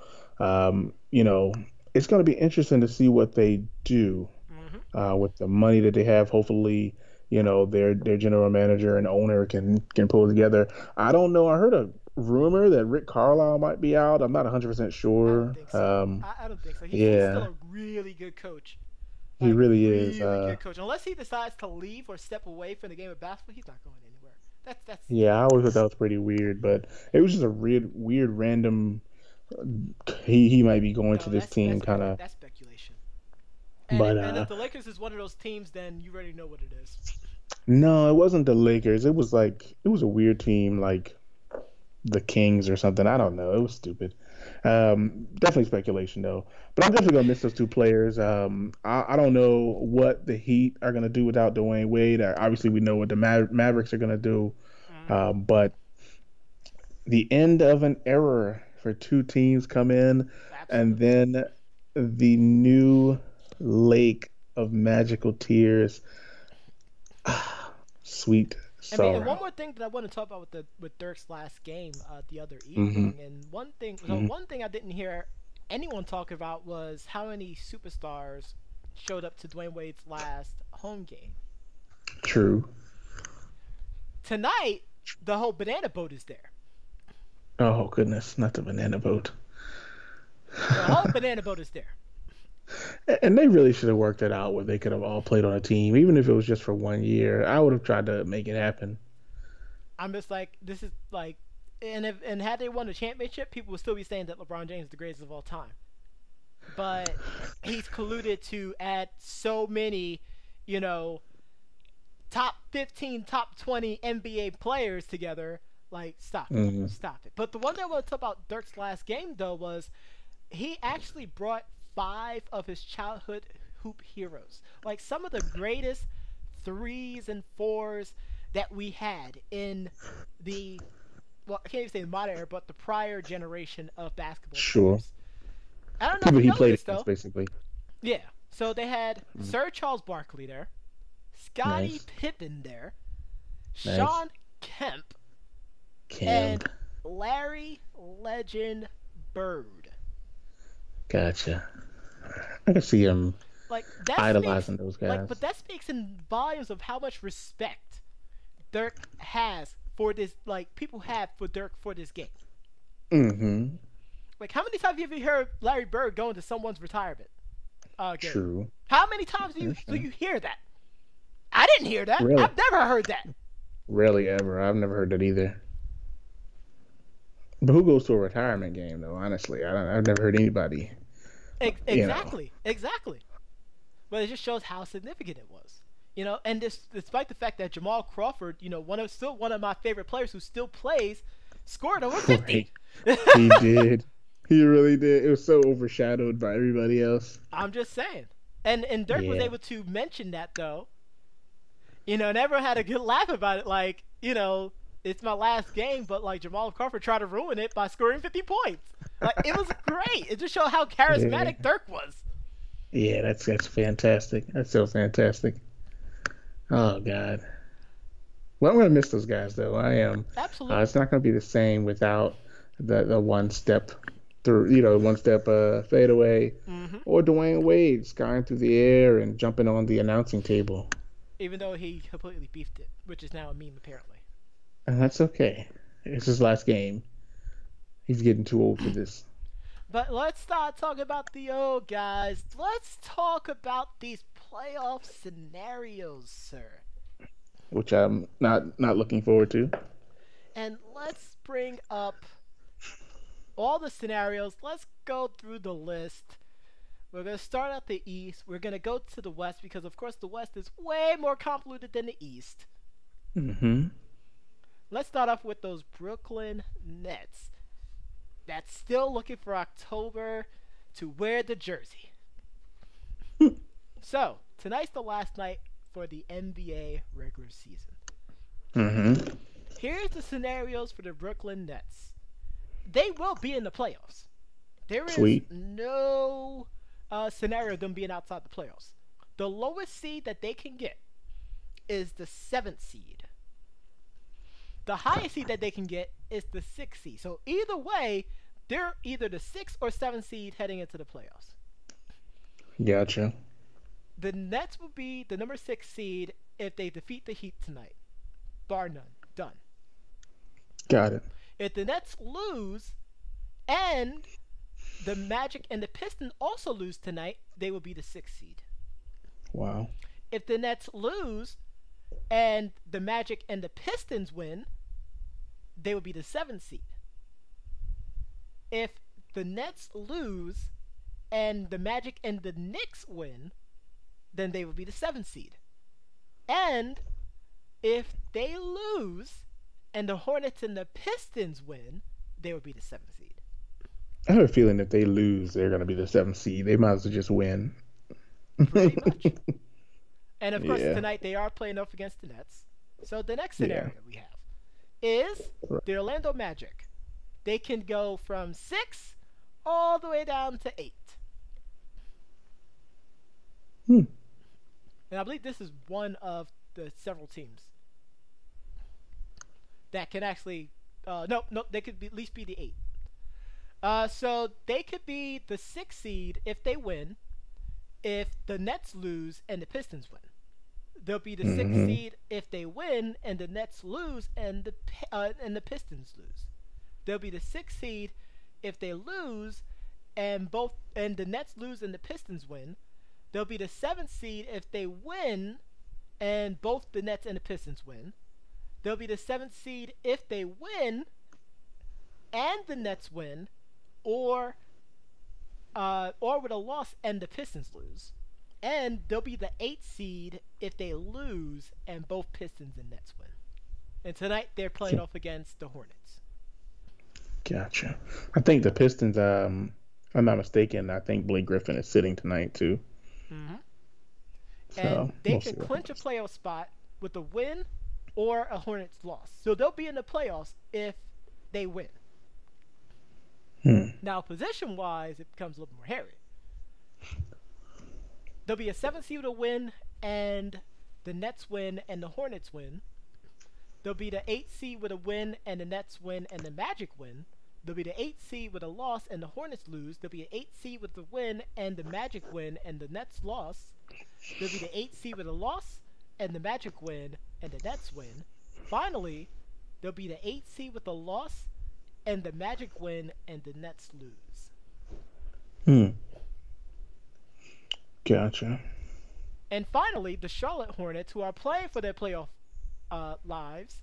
S1: it's going to be interesting to see what they do
S2: Mm-hmm.
S1: with the money that they have. Hopefully, their general manager and owner can pull it together. I don't know. I heard a rumor that Rick Carlisle might be out. I'm not 100%
S2: I don't
S1: sure.
S2: think so. I don't think so. He's still
S1: Yeah,
S2: a really good coach.
S1: he
S2: Like
S1: really is.
S2: really good coach. Unless he decides to leave or step away from the game of basketball, he's not going anywhere. That's
S1: Yeah, I always thought that was pretty weird, but it was just a weird random. He might be going to
S2: no.
S1: this team, kind of.
S2: That's speculation.
S1: But
S2: And if the Lakers is one of those teams, then you already know what it is.
S1: no, it wasn't the Lakers. It was a weird team, like the Kings or something. I don't know. It was stupid. Definitely speculation though. But I'm definitely gonna miss those two players. I don't know what the Heat are gonna do without Dwayne Wade. Obviously, we know what the Mavericks are gonna do.
S2: Mm-hmm.
S1: But the end of an era for two teams come in, and
S2: Absolutely.
S1: then the new lake of magical tears. Sweet
S2: I mean, and one
S1: sorrow.
S2: more thing that I want to talk about with Dirk's last game the other
S1: Hmm.
S2: evening, and
S1: Hmm.
S2: one thing I didn't hear anyone talk about was how many superstars showed up to Dwayne Wade's last home game.
S1: True.
S2: Tonight, the whole banana boat is there.
S1: Oh goodness, not the banana boat.
S2: The whole banana boat is there.
S1: And they really should have worked it out where they could have all played on a team, even if it was just for 1 year. I would have tried to make it happen.
S2: I'm just like, this is like, and had they won the championship, people would still be saying that LeBron James is the greatest of all time. But he's colluded to add so many, you know, top 15, top 20 NBA players together. Like, stop it.
S1: Hmm.
S2: Stop it. But the one thing I want to talk about Dirk's last game, though, was he actually brought five of his childhood hoop heroes. Like, some of the greatest threes and fours that we had in the, well, I can't even say the modern era, but the prior generation of basketball
S1: Sure.
S2: players. I don't know if
S1: People
S2: you
S1: he
S2: know
S1: played
S2: this,
S1: against,
S2: though.
S1: basically.
S2: Yeah. So they had
S1: Mhm.
S2: Sir Charles Barkley there, Scottie
S1: Nice.
S2: Pippen there,
S1: Nice.
S2: Sean Kemp, and
S1: Camp.
S2: Larry Legend Bird.
S1: Gotcha. I can see him
S2: Like that speaks
S1: idolizing those
S2: like but
S1: guys.
S2: that speaks in volumes of how much respect Dirk has for this like people have for Dirk for this game.
S1: Hmm.
S2: Like how many times have you heard Larry Bird going to someone's retirement game?
S1: True.
S2: How many times do
S1: Understand.
S2: you hear that? I didn't hear that.
S1: Really?
S2: I've never heard that.
S1: Rarely ever. I've never heard that either. But who goes to a retirement game though? Honestly, I've never heard anybody. You know.
S2: Exactly. But it just shows how significant it was. And despite the fact that Jamal Crawford, one of my favorite players who still plays, Scored over
S1: Right.
S2: 50.
S1: He did. He really did. It was so overshadowed by everybody else.
S2: I'm just saying. And Dirk was
S1: Yeah.
S2: able to mention that though. And everyone had a good laugh about it. Like, it's my last game, but like Jamal Crawford tried to ruin it by scoring 50 points. Like, it was great. It just showed how
S1: Yeah.
S2: charismatic Dirk was.
S1: Yeah, that's fantastic. That's so fantastic. Oh God. Well, I'm gonna miss those guys though. I am. It's
S2: Absolutely.
S1: not gonna be the same without the one step through, one step fadeaway,
S2: Hmm.
S1: or Dwayne Wade skying through the air and jumping on the announcing table.
S2: Even though he completely beefed it, which is now a meme apparently.
S1: And that's okay. It's his last game. He's getting too old for this,
S2: But let's start talking about the old guys. Let's talk about these playoff scenarios, sir.
S1: which I'm not looking forward to.
S2: And let's bring up all the scenarios. Let's go through the list. We're going to start at the East. We're going to go to the West because, of course, the West is way more convoluted than the East.
S1: Hmm.
S2: Let's start off with those Brooklyn Nets that's still looking for October to wear the jersey. So, tonight's the last night for the NBA regular season.
S1: Hmm.
S2: Here's the scenarios for the Brooklyn Nets. They will be in the playoffs. There is
S1: Sweet.
S2: no scenario of them being outside the playoffs. The lowest seed that they can get is the seventh seed. The highest seed that they can get is the sixth seed. So either way, they're either the sixth or seventh seed heading into the playoffs.
S1: Gotcha.
S2: The Nets will be the number six seed if they defeat the Heat tonight. Bar none. Done.
S1: Got it.
S2: If the Nets lose and the Magic and the Pistons also lose tonight, they will be the sixth seed.
S1: Wow.
S2: If the Nets lose and the Magic and the Pistons win, they will be the seventh seed. If the Nets lose and the Magic and the Knicks win, then they will be the seventh seed. And if they lose and the Hornets and the Pistons win, they will be the seventh seed.
S1: I have a feeling if they lose, they're gonna be the seventh seed. They might as well just win.
S2: Pretty much. And of course,
S1: Yeah.
S2: tonight they are playing off against the Nets. So the next
S1: Yeah.
S2: scenario we have is
S1: Right.
S2: the Orlando Magic. They can go from six all the way down to eight.
S1: Hmm.
S2: And I believe this is one of the several teams that can actually. No, they could at least be the eight. So they could be the sixth seed if they win. If the Nets lose and the Pistons win, they'll be the sixth
S1: Hmm.
S2: seed if they win and the Nets lose and the Pistons lose. They'll be the sixth seed if they lose and the Nets lose and the Pistons win. They'll be the seventh seed if they win and both the Nets and the Pistons win. They'll be the seventh seed if they win and the Nets win, or with a loss and the Pistons lose. And they'll be the eighth seed if they lose and both Pistons and Nets win. And tonight they're playing off against the Hornets.
S1: Gotcha. I think the Pistons. If I'm not mistaken, I think Blake Griffin is sitting tonight too.
S2: Mm-hmm. And
S1: So
S2: they
S1: we'll
S2: can
S1: see what
S2: clinch a
S1: happens.
S2: playoff spot with a win or a Hornets loss. So they'll be in the playoffs if they win.
S1: Hmm.
S2: Now, position wise, it becomes a little more hairy. There'll be a seventh seed with a win and the Nets win and the Hornets win. There'll be the eighth seed with a win and the Nets win and the Magic win. There'll be the eighth seed with a loss and the Hornets lose. There'll be an eighth seed with the win and the Magic win and the Nets loss. There'll be the eighth seed with a loss and the Magic win and the Nets win. Finally, there'll be the eighth seed with a loss and the Magic win and the Nets lose.
S1: Hmm. Gotcha.
S2: And finally, the Charlotte Hornets, who are playing for their playoff lives,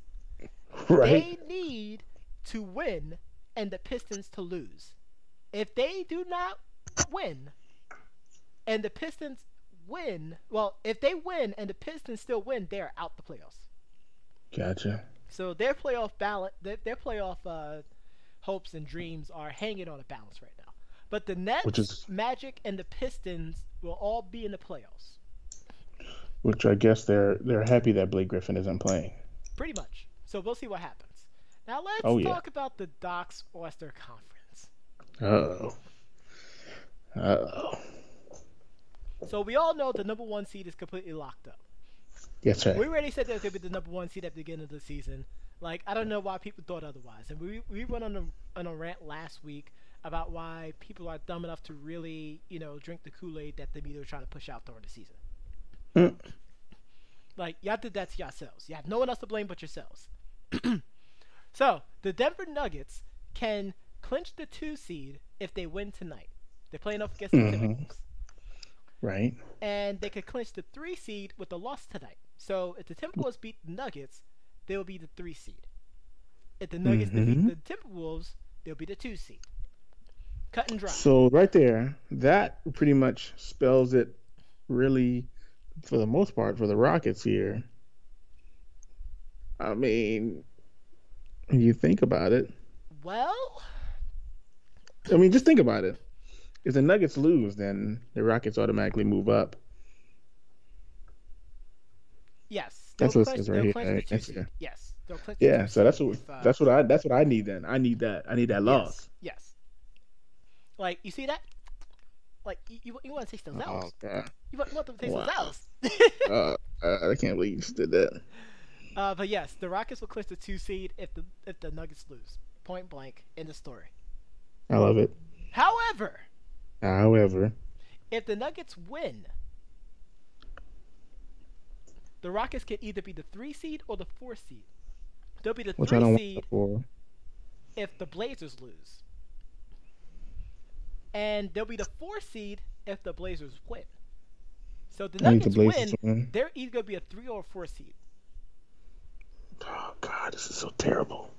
S1: Right.
S2: they need to win and the Pistons to lose. If they do not win and the Pistons win, well, if they win and the Pistons still win, they are out the playoffs.
S1: Gotcha.
S2: So their playoff balance, their playoff hopes and dreams are hanging on a balance right now. But the
S1: which
S2: Nets,
S1: is
S2: Magic, and the Pistons will all be in the playoffs,
S1: which I guess they're happy that Blake Griffin isn't playing.
S2: pretty much. So we'll see what happens. Now let's
S1: Oh yeah.
S2: talk about the Doc's Western Conference.
S1: Uh-oh. Uh-oh.
S2: So we all know the number one seed is completely locked up.
S1: Yes, sir.
S2: We already said that it would be the number one seed at the beginning of the season. Like, I don't know why people thought otherwise. And we went on a rant last week about why people are dumb enough to really, drink the Kool-Aid that the media was trying to push out during the season.
S1: Mm.
S2: Like, y'all did that to yourselves. You have no one else to blame but yourselves. So, the Denver Nuggets can clinch the 2 seed if they win tonight. They're playing up against the Timberwolves.
S1: Right.
S2: And they could clinch the 3 seed with a loss tonight. So if the Timberwolves beat the Nuggets, they will be the 3 seed. If the Nuggets defeat the Timberwolves, they'll be the 2 seed. Cut and dry.
S1: So right there, that pretty much spells it really, for the most part, for the Rockets here. I mean, you think about it.
S2: Well,
S1: I mean, just think about it. If the Nuggets lose, then the Rockets automatically move up.
S2: yes,
S1: That's what it says right
S2: they'll clinch
S1: here.
S2: the 2
S1: That's
S2: seed.
S1: here.
S2: Yes, they'll clinch the
S1: Yeah,
S2: 2
S1: so
S2: seed.
S1: that's what I need then. I need that. I need that loss.
S2: Yes. Like, you see that? Like, you want to taste those
S1: Oh
S2: L's.
S1: god.
S2: You want them to taste those
S1: Wow.
S2: L's.
S1: I can't believe you just did that.
S2: But yes, the Rockets will clinch the 2 seed if the Nuggets lose. Point blank in the story.
S1: I love it.
S2: However,
S1: However,
S2: if the Nuggets win, the Rockets can either be the 3 seed or the 4 seed. They'll be the
S1: which I
S2: 3
S1: don't want
S2: seed
S1: that for.
S2: if the Blazers lose. And they'll be the 4 seed if the Blazers win. So if the
S1: I need the
S2: Nuggets
S1: Blazers
S2: win,
S1: to win.
S2: they're either going to be a 3 or a 4 seed.
S1: Oh god, this is so terrible.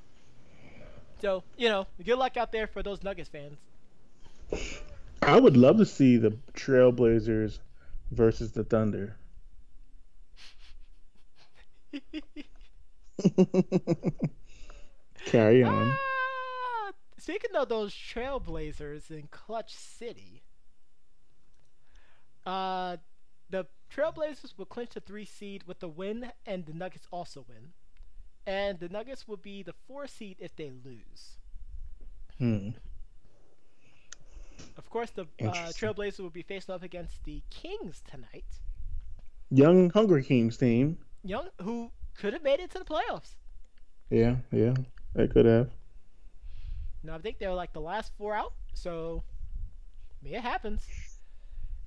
S2: So, good luck out there for those Nuggets fans.
S1: I would love to see the Trailblazers versus the Thunder. Carry on.
S2: Speaking of those Trailblazers in Clutch City, the Trailblazers will clinch the 3 seed with the win, and the Nuggets also win. And the Nuggets will be the 4 seed if they lose. Of course, the Trailblazers will be facing up against the Kings tonight.
S1: Young Hunger Kings team.
S2: Young, who could have made it to the playoffs.
S1: Yeah, they could have.
S2: Now, I think they were like the last 4 out, so it happens.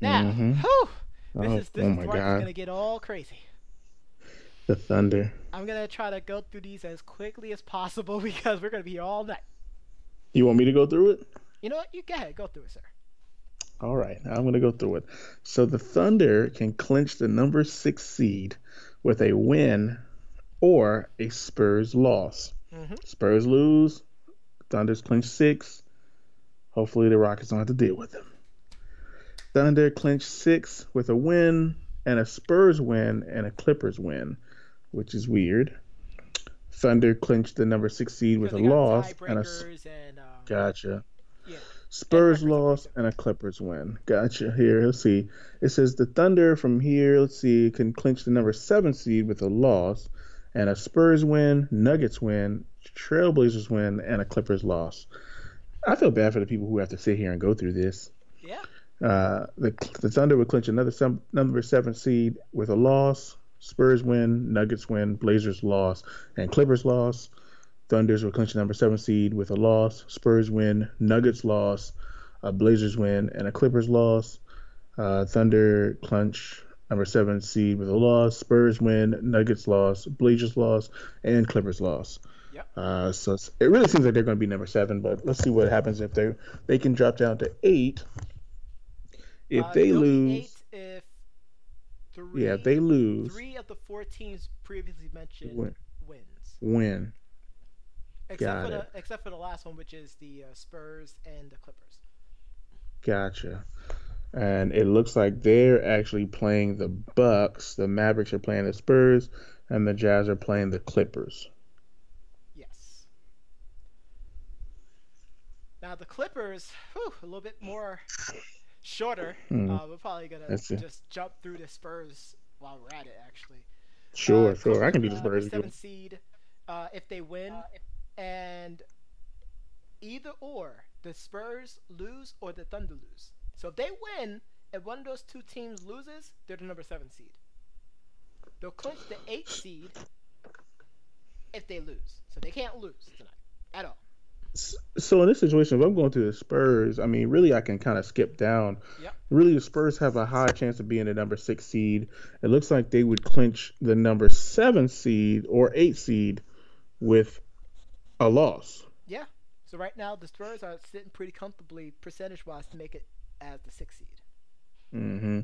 S2: Now, whew, this is where it's gonna get all crazy.
S1: The Thunder.
S2: I'm gonna try to go through these as quickly as possible because we're gonna be here all night.
S1: You want me to go through it?
S2: You know what? You go ahead, go through it, sir.
S1: All right, I'm going to go through it. So the Thunder can clinch the number 6 seed with a win or a Spurs loss. Spurs lose, Thunder's clinch 6. Hopefully the Rockets don't have to deal with them. Thunder clinch 6 with a win and a Spurs win and a Clippers win, which is weird. Thunder clinched the number 6 seed with a loss and gotcha.
S2: Yeah.
S1: Spurs loss and a Clippers win. Gotcha. Here, let's see. It says the Thunder from here, let's see, can clinch the number 7 seed with a loss and a Spurs win, Nuggets win, Trailblazers win, and a Clippers loss. I feel bad for the people who have to sit here and go through this.
S2: Yeah.
S1: The Thunder would clinch another number 7 seed with a loss, Spurs win, Nuggets win, Blazers loss, and Clippers loss. Thunders will clinch the number 7 seed with a loss, Spurs win, Nuggets loss, a Blazers win, and a Clippers loss. Thunder clinch number 7 seed with a loss, Spurs win, Nuggets loss, Blazers loss, and Clippers loss.
S2: Yep.
S1: So it really seems like they're going to be number 7, but let's see what happens if they can drop down to 8. If they lose, if they lose,
S2: 3 of the 4 teams previously mentioned wins.
S1: Win.
S2: Except for the last one, which is the Spurs and the Clippers.
S1: Gotcha. And it looks like they're actually playing the Bucks. The Mavericks are playing the Spurs, and the Jazz are playing the Clippers.
S2: Now the Clippers, whew, a little bit more shorter.
S1: Hmm.
S2: We're probably gonna
S1: Let's see.
S2: just jump through the Spurs while we're at it. Actually,
S1: Sure, sure. I
S2: Clippers
S1: can
S2: will
S1: do
S2: be
S1: the
S2: the number
S1: Spurs if you
S2: seven
S1: want.
S2: seed if they win, and either or the Spurs lose or the Thunder lose. So if they win and one of those two teams loses, they're the number seven seed. They'll clinch the eighth seed if they lose. So they can't lose tonight at all.
S1: So in this situation, if I'm going to the Spurs, I mean, really, I can kind of skip down.
S2: Yep.
S1: Really, the Spurs have a high chance of being the number six seed. It looks like they would clinch the number seven seed or eight seed with a loss.
S2: Yeah. So right now the Spurs are sitting pretty comfortably percentage wise to make it as the sixth seed.
S1: hmm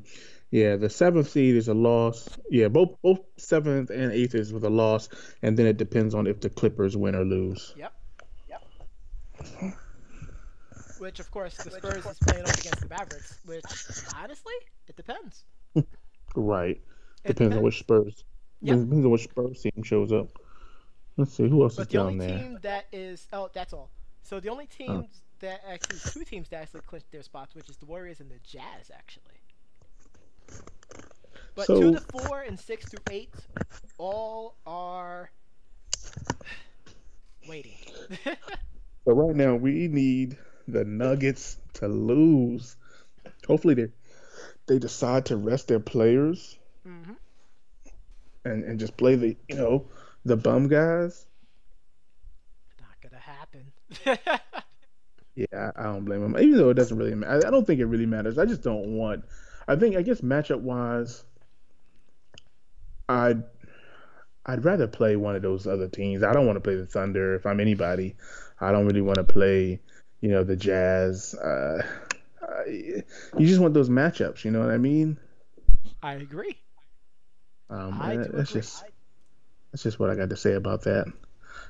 S1: Yeah, the seventh seed is a loss. Yeah, both seventh and eighth is with a loss, and then it depends on if the Clippers win or lose.
S2: Yep. Which of course the Spurs is playing up against the Mavericks. Which honestly, it depends.
S1: Right.
S2: It
S1: Depends on which
S2: depends.
S1: Spurs.
S2: Yep.
S1: Depends on which Spurs team shows up. Let's see who else is
S2: But the only
S1: down there.
S2: team that is that's all. So the only
S1: Uh,
S2: teams that actually two teams that actually clinched their spots, which is the Warriors and the Jazz actually. But two
S1: so
S2: to four and six through eight, all are waiting.
S1: so right now we need the Nuggets to lose. Hopefully they decide to rest their players
S2: hmm
S1: and just play the bum guys.
S2: Not gonna happen.
S1: Yeah, I don't blame them. Even though it doesn't really matter. I don't think it really matters. I just don't want. I guess matchup wise, I'd I'd rather play one of those other teams. I don't want to play the Thunder. If I'm anybody, I don't really want to play, the Jazz. You just want those matchups. You know what I mean?
S2: I agree. I
S1: And
S2: do
S1: that's
S2: agree.
S1: just what I got to say about that.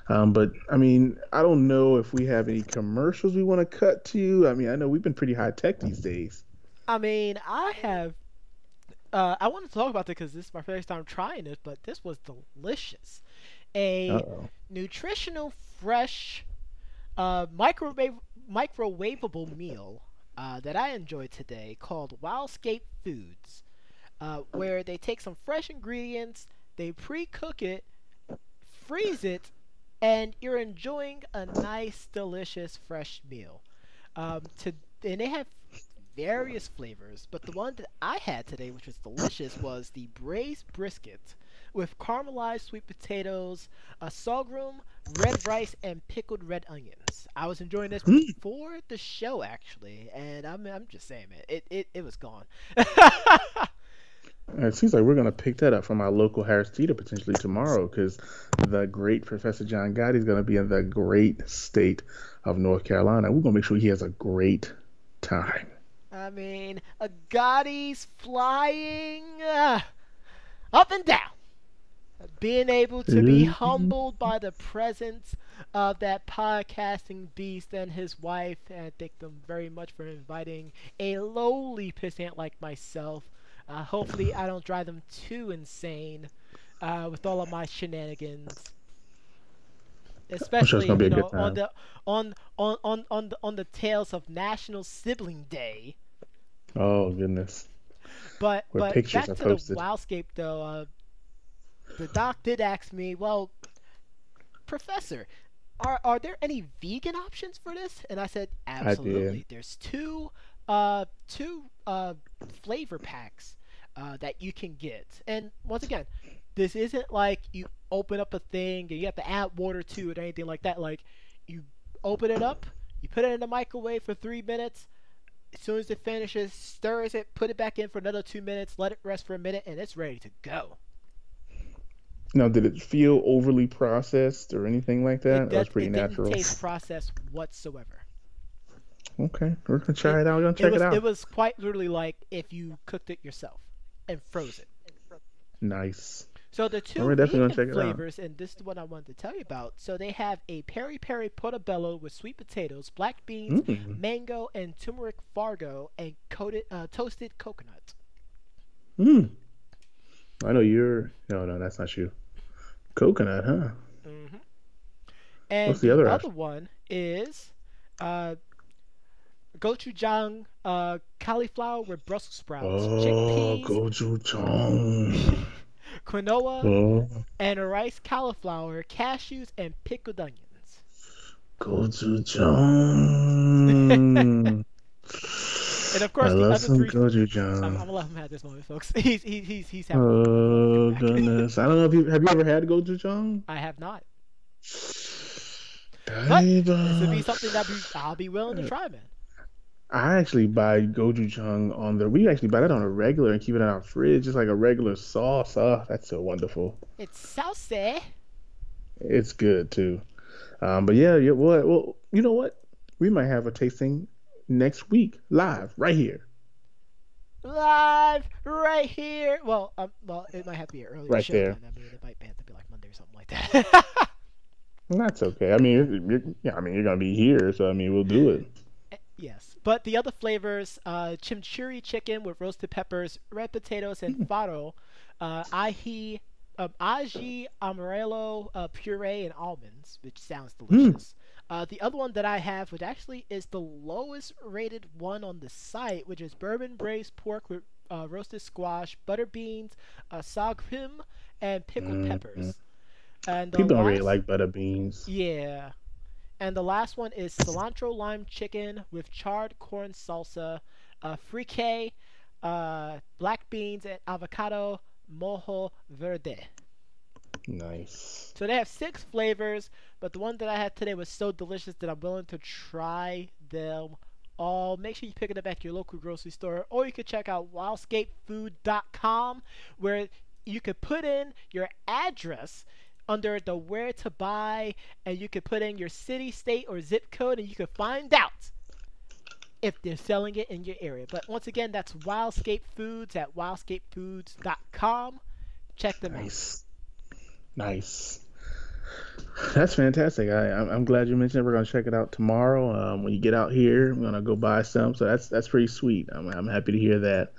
S1: But I mean, I don't know if we have any commercials we want to cut to. I mean, I know we've been pretty high tech these days.
S2: I mean, I have. I wanted to talk about this because this is my first time trying it, but this was delicious. A
S1: Uh-oh.
S2: nutritional, fresh, microwavable meal that I enjoyed today called Wildscape Foods, where they take some fresh ingredients, they pre-cook it, freeze it, and you're enjoying a nice, delicious, fresh meal. To and they have various flavors, but the one that I had today, which was delicious, was the braised brisket with caramelized sweet potatoes, a sorghum, red rice, and pickled red onions. I was enjoying this
S1: Hmm.
S2: before the show actually, and I'm just saying, man, it was gone.
S1: It seems like we're gonna pick that up from our local Harris Teeter potentially tomorrow, because the great Professor John Gotti is gonna be in the great state of North Carolina. We're gonna make sure he has a great time.
S2: I mean, a Gotti's flying up and down. Being able to be
S1: Ooh.
S2: humbled by the presence of that podcasting beast and his wife. And I thank them very much for inviting a lowly pissant like myself. Hopefully, I don't drive them too insane with all of my shenanigans.
S1: I'm sure it's
S2: Especially,
S1: gonna be a good time.
S2: on the tales of National Sibling Day.
S1: Oh goodness, where
S2: But
S1: pictures
S2: back
S1: are
S2: to the
S1: posted.
S2: Wildscape though. The doc did ask me, well, Professor, are there any vegan options for this? And I said,
S1: I did.
S2: absolutely. There's two flavor packs that you can get. And once again, this isn't like you open up a thing and you have to add water to it or anything like that. Like you open it up, you put it in the microwave for 3 minutes. As soon as it finishes, stirs it, put it back in for another 2 minutes, let it rest for a minute, and it's ready to go.
S1: Now, did it feel overly processed or anything like that? That was pretty
S2: It didn't
S1: natural.
S2: taste processed whatsoever.
S1: Okay, we're gonna try
S2: It
S1: it out. We're gonna check it
S2: it
S1: out.
S2: was quite literally like if you cooked it yourself and froze it.
S1: Nice.
S2: So the
S1: Well,
S2: two
S1: we're definitely gonna
S2: vegan
S1: check it out.
S2: flavors, and this is what I wanted to tell you about. So they have a peri peri portobello with sweet potatoes, black beans,
S1: Mm.
S2: mango, and turmeric fargo, and toasted coconut.
S1: Mm. I know you're. No, no, that's not you. Coconut, huh?
S2: hmm
S1: What's
S2: And
S1: the
S2: the
S1: other
S2: other
S1: option?
S2: one is uh, gochujang, cauliflower with Brussels sprouts,
S1: Oh,
S2: chickpeas,
S1: gochujang.
S2: quinoa,
S1: Oh,
S2: and rice cauliflower, cashews, and pickled onions.
S1: gochujang.
S2: And of
S1: I
S2: course, the
S1: love
S2: other
S1: some
S2: three. I'm
S1: gochujang.
S2: gonna let him have this moment, folks. He's having a moment. We'll get him
S1: Oh
S2: back.
S1: goodness. I don't know if you have you ever had gochujang?
S2: I have not, but this would be
S1: Diva.
S2: something that I'll be willing to try, man.
S1: I actually buy gochujang on the we actually buy that on a regular and keep it in our fridge, just like a regular sauce. Oh, that's so wonderful.
S2: It's saucy.
S1: It's good too. But yeah, yeah, well, you know what? We might have a tasting next week, live, right here,
S2: Live right here. Well, it might have to be an earlier
S1: right
S2: show
S1: there.
S2: then. I mean, it might have to be like Monday or something like that.
S1: And that's okay. I mean, yeah, I mean, you're gonna be here, so I mean, we'll do it.
S2: Yes, but the other flavors: chimichurri chicken with roasted peppers, red potatoes, and faro, aji amarillo puree, and almonds, which sounds
S1: Hmm.
S2: delicious. The other one that I have, which actually is the lowest rated one on the site, which is bourbon braised pork with roasted squash, butter beans, saag cream, and pickled
S1: Mhm.
S2: peppers. And the
S1: People don't really
S2: last,
S1: like butter beans.
S2: yeah, and the last one is cilantro lime chicken with charred corn salsa, fricassee, black beans, and avocado mojo verde.
S1: Nice.
S2: So they have six flavors, but the one that I had today was so delicious that I'm willing to try them all. Make sure you pick it up at your local grocery store, or you could check out wildscapefood.com, where you could put in your address under the where to buy, and you could put in your city, state, or zip code, and you could find out if they're selling it in your area. But once again, that's Wildscape Foods at wildscapefoods.com. Check them out.
S1: Nice. Nice. That's fantastic. I'm glad you mentioned it. We're gonna check it out tomorrow. When you get out here, I'm gonna go buy some. So that's pretty sweet. I'm happy to hear that.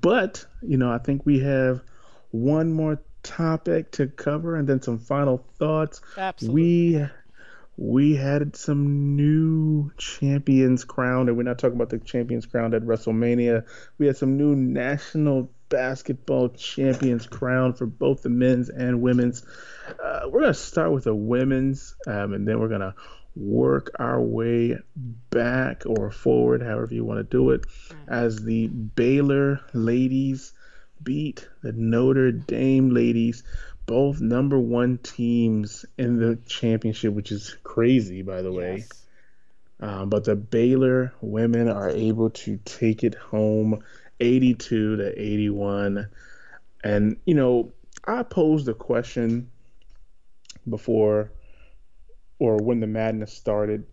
S1: But I think we have one more topic to cover, and then some final thoughts.
S2: Absolutely.
S1: We we had some new champions crowned, and we're not talking about the champions crowned at WrestleMania. We had some new national basketball champions crowned for both the men's and women's. We're going to start with the women's, and then we're going to work our way back or forward, however you want to do it,
S2: Mm-hmm.
S1: as the Baylor ladies beat the Notre Dame ladies, both number one teams in the championship, which is crazy, by the way.
S2: Yes.
S1: But the Baylor women are able to take it home 82 to 81. And, I posed a question before or when the madness started.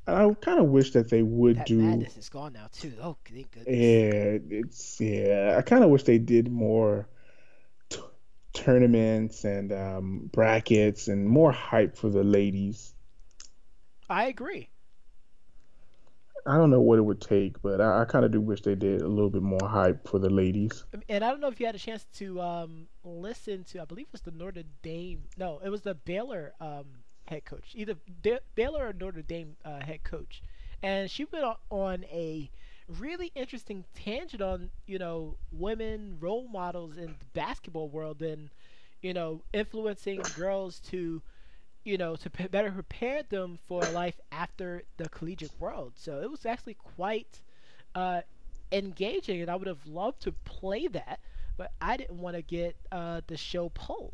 S1: And I kind of wish that they would
S2: That
S1: do,
S2: madness is gone now too. Oh, thank goodness.
S1: yeah, I kind of wish they did more t tournaments and brackets and more hype for the ladies.
S2: I agree.
S1: I don't know what it would take, but I kind of do wish they did a little bit more hype for the ladies.
S2: And I don't know if you had a chance to listen to. I believe it was the Notre Dame. No, it was the Baylor head coach. Either Baylor or Notre Dame head coach. And she went on a really interesting tangent on women role models in the basketball world, and influencing girls to better prepare them for life after the collegiate world. So it was actually quite uh, engaging, and I would have loved to play that, but I didn't want to get the show pulled.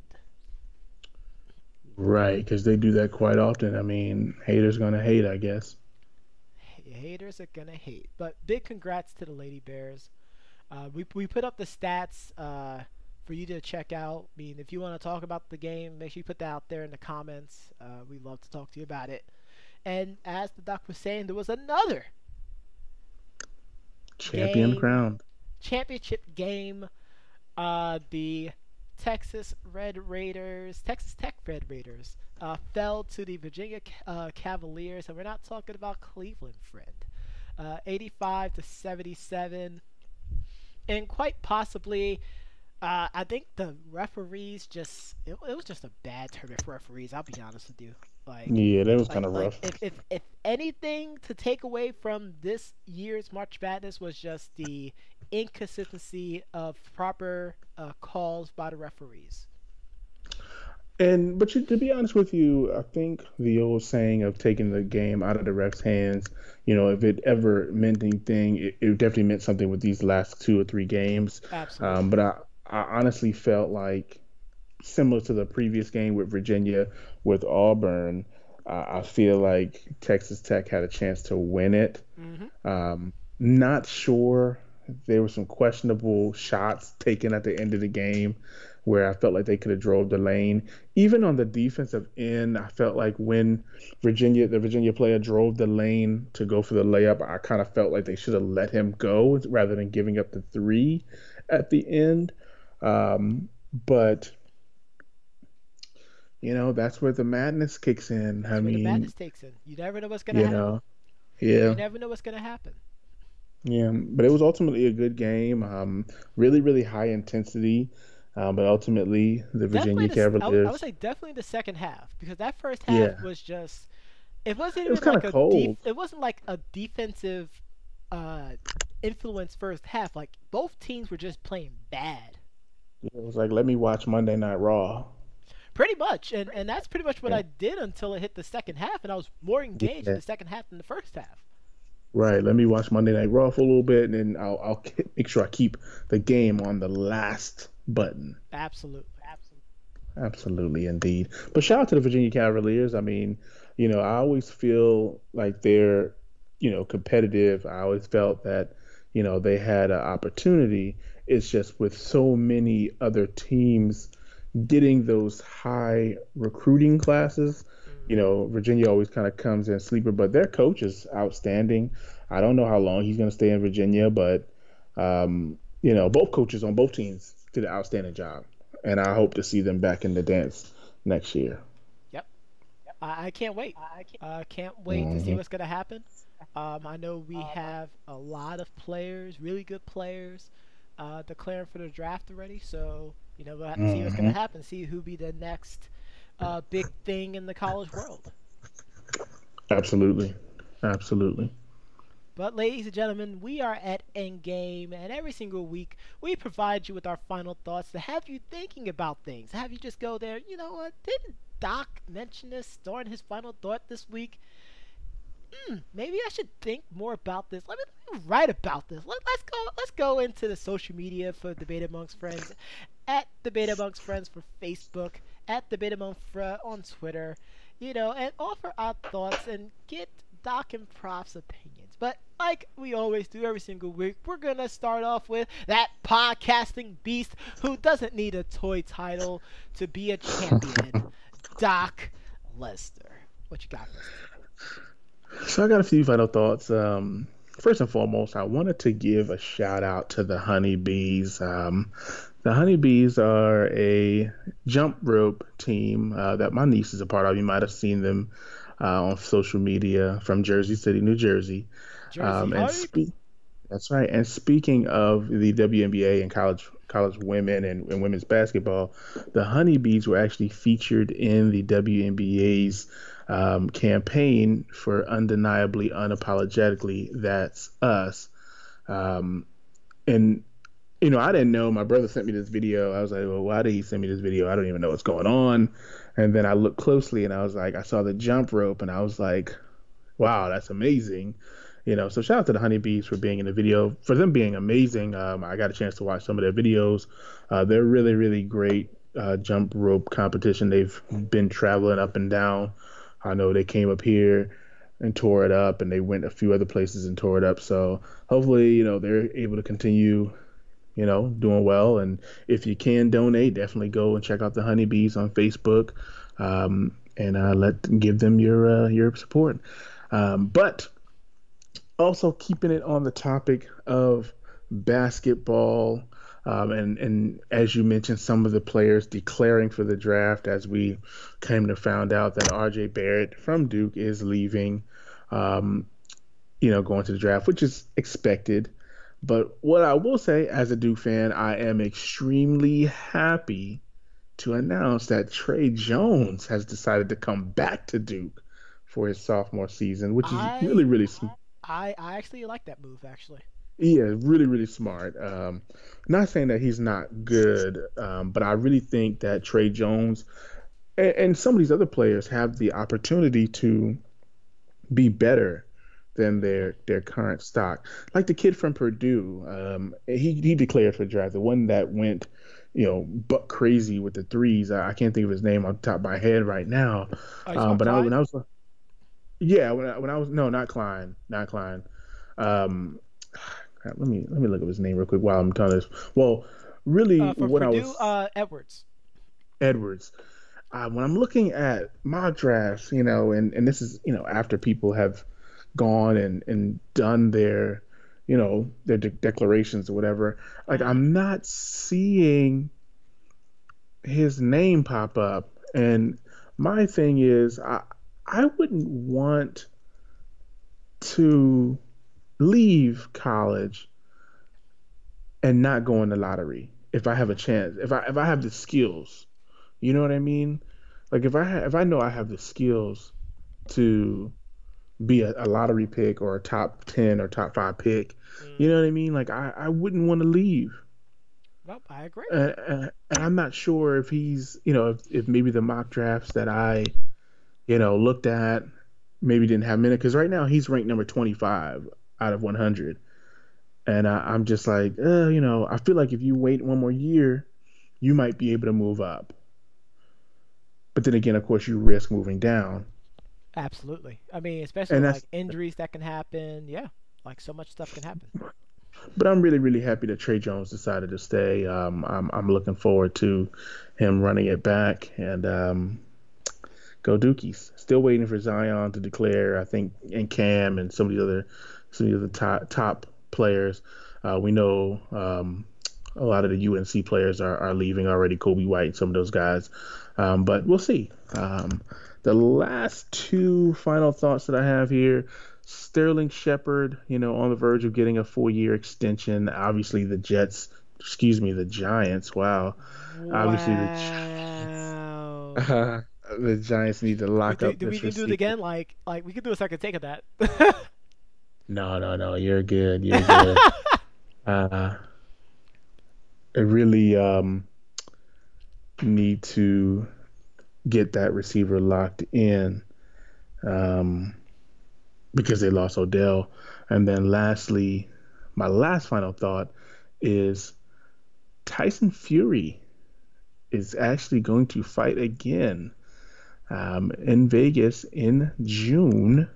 S1: Right, because they do that quite often. I mean, haters gonna hate, I guess.
S2: Haters are gonna hate, but big congrats to the Lady Bears. We put up the stats for you to check out. I mean, if you want to talk about the game, make sure you put that out there in the comments. We'd love to talk to you about it. And as the doc was saying, there was another
S1: Champion
S2: game,
S1: crowned.
S2: championship game. The Texas Tech Red Raiders, fell to the Virginia Cavaliers, and we're not talking about Cleveland, friend. 85 to 77, and quite possibly, I think the referees it was just a bad tournament for referees. I'll be honest with you. Like,
S1: Yeah, that was kind
S2: like,
S1: of
S2: like
S1: rough.
S2: if anything to take away from this year's March Madness was just the inconsistency of proper calls by the referees.
S1: And but to be honest with you, I think the old saying of taking the game out of the ref's hands, if it ever meant anything, it definitely meant something with these last two or three games.
S2: Absolutely.
S1: But I honestly felt like similar to the previous game with Virginia, with Auburn, I feel like Texas Tech had a chance to win it.
S2: Hmm.
S1: Not sure. There were some questionable shots taken at the end of the game where I felt like they could have drove the lane. Even on the defensive end, I felt like when the Virginia player drove the lane to go for the layup, I kind of felt like they should have let him go rather than giving up the three at the end. But that's where the madness kicks in. I
S2: That's where the
S1: mean,
S2: madness takes in. You never know what's gonna
S1: you
S2: happen.
S1: know, yeah.
S2: You never know what's gonna happen.
S1: Yeah, but it was ultimately a good game. Really, really high intensity. But ultimately, the
S2: Definitely
S1: Virginia
S2: this. I would
S1: Cavaliers,
S2: say definitely the second half because that first half
S1: yeah,
S2: was just. It wasn't
S1: it was
S2: even
S1: kind
S2: like
S1: of
S2: a
S1: cold.
S2: It wasn't like a defensive uh influence first half. Like both teams were just playing bad.
S1: It was like, let me watch Monday Night Raw.
S2: Pretty much, and that's pretty much what
S1: Yeah,
S2: I did until it hit the second half, and I was more engaged in
S1: yeah,
S2: the second half than the first half.
S1: right. Let me watch Monday Night Raw for a little bit, and then I'll make sure I keep the game on the last button.
S2: Absolutely.
S1: Absolutely, indeed. But shout out to the Virginia Cavaliers. I mean, I always feel like they're, competitive. I always felt that, they had an opportunity. It's just with so many other teams getting those high recruiting classes,
S2: Hmm.
S1: Virginia always kind of comes in sleeper, but their coach is outstanding. I don't know how long he's going to stay in Virginia, but both coaches on both teams did an outstanding job, and I hope to see them back in the dance next year.
S2: Yep. I can't wait. I can't wait to see
S1: Hmm.
S2: what's gonna happen. I know we have a lot of players, really good players, declaring for the draft already. So we'll have to see what's gonna
S1: Hmm.
S2: happen. See who be the next big thing in the college world.
S1: Absolutely, absolutely.
S2: But ladies and gentlemen, we are at Endgame, and every single week we provide you with our final thoughts to have you thinking about things. Have you just go there, you know what? Didn't Doc mention this during his final thought this week? Maybe I should think more about this. Let me write about this. Let's go into the social media for Debate Amongst Friends at Debate Amongst Friends for Facebook, at Debate Amongst Friends on Twitter, and offer our thoughts and get Doc and Prof's opinions. But like we always do every single week, we're gonna start off with that podcasting beast who doesn't need a toy title to be a champion, Doc Lester. What you got for us today?
S1: So I got a few final thoughts. First and foremost, I wanted to give a shout out to the honeybees. The honeybees are a jump rope team that my niece is a part of. You might have seen them on social media from Jersey City, New Jersey.
S2: Jersey
S1: And
S2: hype.
S1: that's right. And speaking of the WNBA and college women and women's basketball, the Honeybees were actually featured in the WNBA's campaign for undeniably, unapologetically, that's us. Um, and I didn't know. My brother sent me this video. I was like, well, why did he send me this video? I don't even know what's going on. And then I looked closely and I was like, I saw the jump rope and I was like, wow, that's amazing. So shout out to the honeybees for being in the video, for them being amazing. I got a chance to watch some of their videos. They're really, really great jump rope competition. They've been traveling up and down. I know they came up here and tore it up, and they went a few other places and tore it up. So hopefully, they're able to continue, doing well. And if you can donate, definitely go and check out the honeybees on Facebook, and give them your support. But also keeping it on the topic of basketball, and as you mentioned, some of the players declaring for the draft, as we came to find out that RJ Barrett from Duke is leaving, um, going to the draft, which is expected. But what I will say, as a Duke fan, I am extremely happy to announce that Trey Jones has decided to come back to Duke for his sophomore season, which is really,
S2: I
S1: really,
S2: I actually like that move actually.
S1: yeah, really, really smart. Not saying that he's not good, but I really think that Trey Jones and some of these other players have the opportunity to be better than
S2: Hmm.
S1: their current stock. Like the kid from Purdue, he declared for the draft, the one that went, buck crazy with the threes. I can't think of his name on the top of my head right now.
S2: Oh, you about
S1: But
S2: Clyde?
S1: when I was yeah, when I was no, not Klein, not Klein. Um, let me look up his name real quick while I'm telling this. Well, really,
S2: For
S1: what I
S2: Purdue,
S1: was
S2: Edwards.
S1: Edwards. When I'm looking at mock drafts, and this is, after people have gone and done their declarations or whatever, like
S2: Hmm.
S1: I'm not seeing his name pop up. And my thing is, I wouldn't want to leave college and not go in the lottery if I have a chance, if I have the skills. You know what I mean? Like if I know I have the skills to be a lottery pick or a top 10 or top 5 pick, you know
S2: Hmm.
S1: what I mean? Like I wouldn't want to leave.
S2: Well, I agree.
S1: And I'm not sure if he's, if maybe the mock drafts that I, looked at maybe didn't have minute because right now he's ranked number 25 out of 100. And I'm just like, I feel like if you wait one more year, you might be able to move up. But then again, of course, you risk moving down.
S2: Absolutely. I mean, especially
S1: And
S2: with
S1: that's,
S2: like injuries that can happen. Yeah, like so much stuff can happen.
S1: but I'm really, really happy that Trey Jones decided to stay. I'm looking forward to him running it back and go Dukies. Still waiting for Zion to declare. I think and Cam and some of the other top players. We know a lot of the UNC players are leaving already. Kobe White, some of those guys, but we'll see. The last two final thoughts that I have here. Sterling Shepard, on the verge of getting a 4 year extension. Obviously, the Giants. Wow. Obviously, the Giants.
S2: Wow.
S1: The Giants need to
S2: Wait,
S1: lock
S2: do,
S1: up
S2: do we
S1: this
S2: can do it
S1: receiver.
S2: again? Like we can do a second take of that.
S1: No, no, no. You're good. You're good. Uh, I really need to get that receiver locked in um, because they lost Odell. And then lastly, my last final thought is Tyson Fury is actually going to fight again in Vegas in June,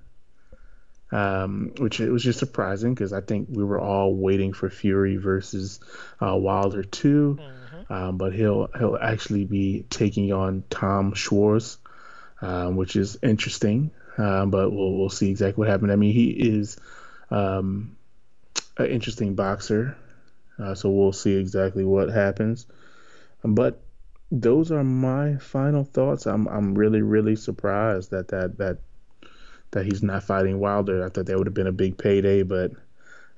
S1: which it was just surprising because I think we were all waiting for Fury versus Wilder 2.
S2: Hmm.
S1: But he'll actually be taking on Tom Schwarz, which is interesting. But we'll see exactly what happened. I mean, he is um, an interesting boxer, so we'll see exactly what happens. But those are my final thoughts. I'm really really surprised that he's not fighting Wilder. I thought that would have been a big payday, but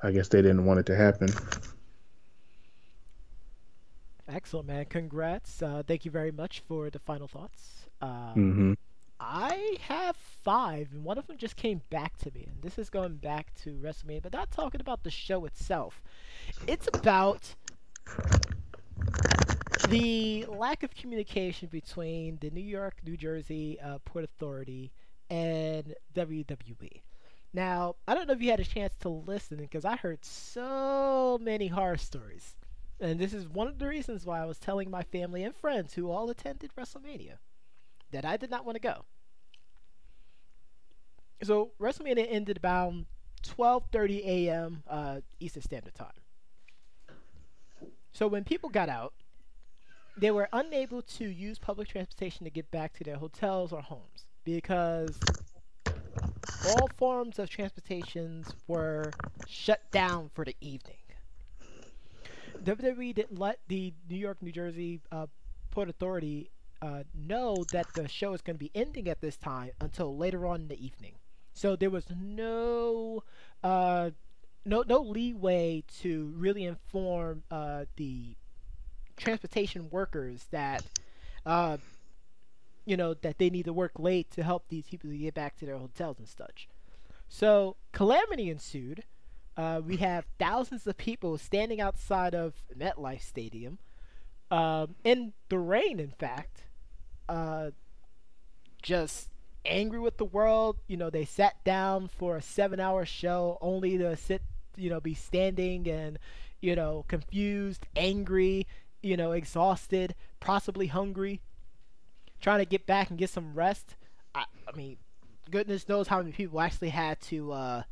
S1: I guess they didn't want it to happen.
S2: Excellent, man. Congrats. Thank you very much for the final thoughts.
S1: Hmm.
S2: I have five, and one of them just came back to me. And this is going back to WrestleMania, but not talking about the show itself. It's about the lack of communication between the New York, New Jersey Port Authority and WWE. Now, I don't know if you had a chance to listen because I heard so many horror stories. And this is one of the reasons why I was telling my family and friends who all attended WrestleMania that I did not want to go. So WrestleMania ended about 12:30 a.m. Eastern Standard Time. So when people got out, they were unable to use public transportation to get back to their hotels or homes because all forms of transportations were shut down for the evening. WWE didn't let the New York, New Jersey Port Authority know that the show is going to be ending at this time until later on in the evening. So there was uh, no leeway to really inform the transportation workers that uh, that they need to work late to help these people to get back to their hotels and such. So calamity ensued. We have thousands of people standing outside of MetLife Stadium, in the rain, in fact, uh, just angry with the world. They sat down for a 7-hour show only to be standing and, confused, angry, exhausted, possibly hungry, trying to get back and get some rest. I mean, goodness knows how many people actually had to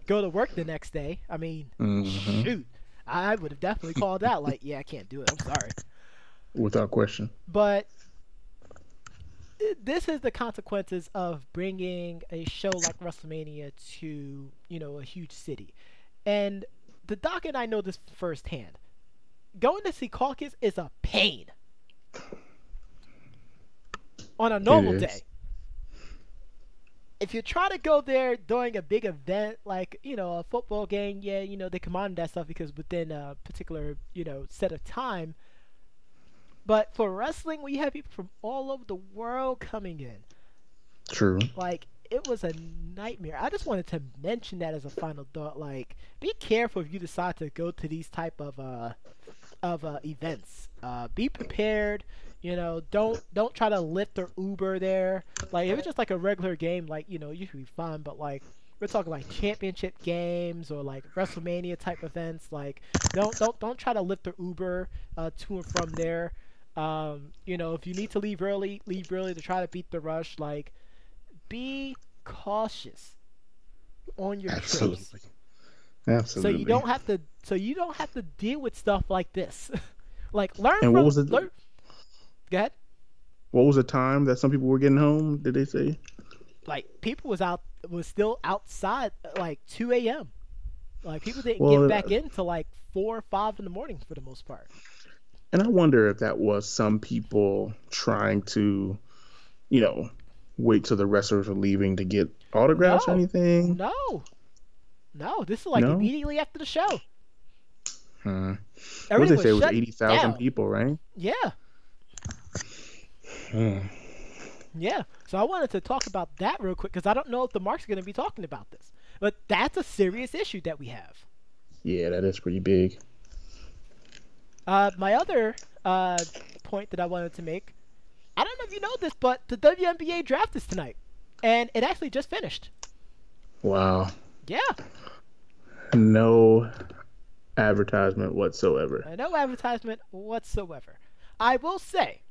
S2: go to work the next day. I mean,
S1: Hmm.
S2: shoot. I would have definitely called out, like, yeah, I can't do it. I'm sorry.
S1: Without question.
S2: But this is the consequences of bringing a show like WrestleMania to, a huge city. And the doc and I know this firsthand. Going to see Caucus is a pain on a
S1: It
S2: normal
S1: is.
S2: day. If you try to go there during a big event like, a football game, yeah, they can monitor that stuff because within a particular, set of time. But for wrestling, we have people from all over the world coming in.
S1: True.
S2: Like, it was a nightmare. I just wanted to mention that as a final thought. Like, be careful if you decide to go to these type of events. Be prepared. Don't try to Lyft or Uber there. Like, if it's just like a regular game, like, you should be fine. But like, we're talking like championship games or like WrestleMania type events. Like, don't try to Lyft or Uber to and from there. If you need to leave early to try to beat the rush. Like, be cautious on your trips,
S1: Absolutely.
S2: so you
S1: Absolutely.
S2: don't have to deal with stuff like this. Like, learn
S1: And what
S2: from
S1: was it?
S2: learn. Go ahead.
S1: What was the time that some people were getting home? Did they say?
S2: Like, people was still outside at like 2 a.m. Like, people didn't get
S1: Well,
S2: back in till like 4 or 5 in the morning for the most part.
S1: and I wonder if that was some people trying to, you know, wait till the wrestlers were leaving to get autographs or
S2: No,
S1: anything.
S2: no, no. This is like
S1: No.
S2: immediately after the show.
S1: Hmm. What
S2: Everything
S1: did they say?
S2: was
S1: It was
S2: shut
S1: 80,000
S2: down.
S1: people, right?
S2: Yeah,
S1: Hmm.
S2: yeah. So I wanted to talk about that real quick because I don't know if the Mark's going to be talking about this, but that's a serious issue that we have.
S1: Yeah, that is pretty big.
S2: My other point that I wanted to make, I don't know if you know this, but the WNBA draft is tonight, and it actually just finished.
S1: Wow.
S2: Yeah,
S1: No advertisement whatsoever.
S2: no advertisement whatsoever. I will say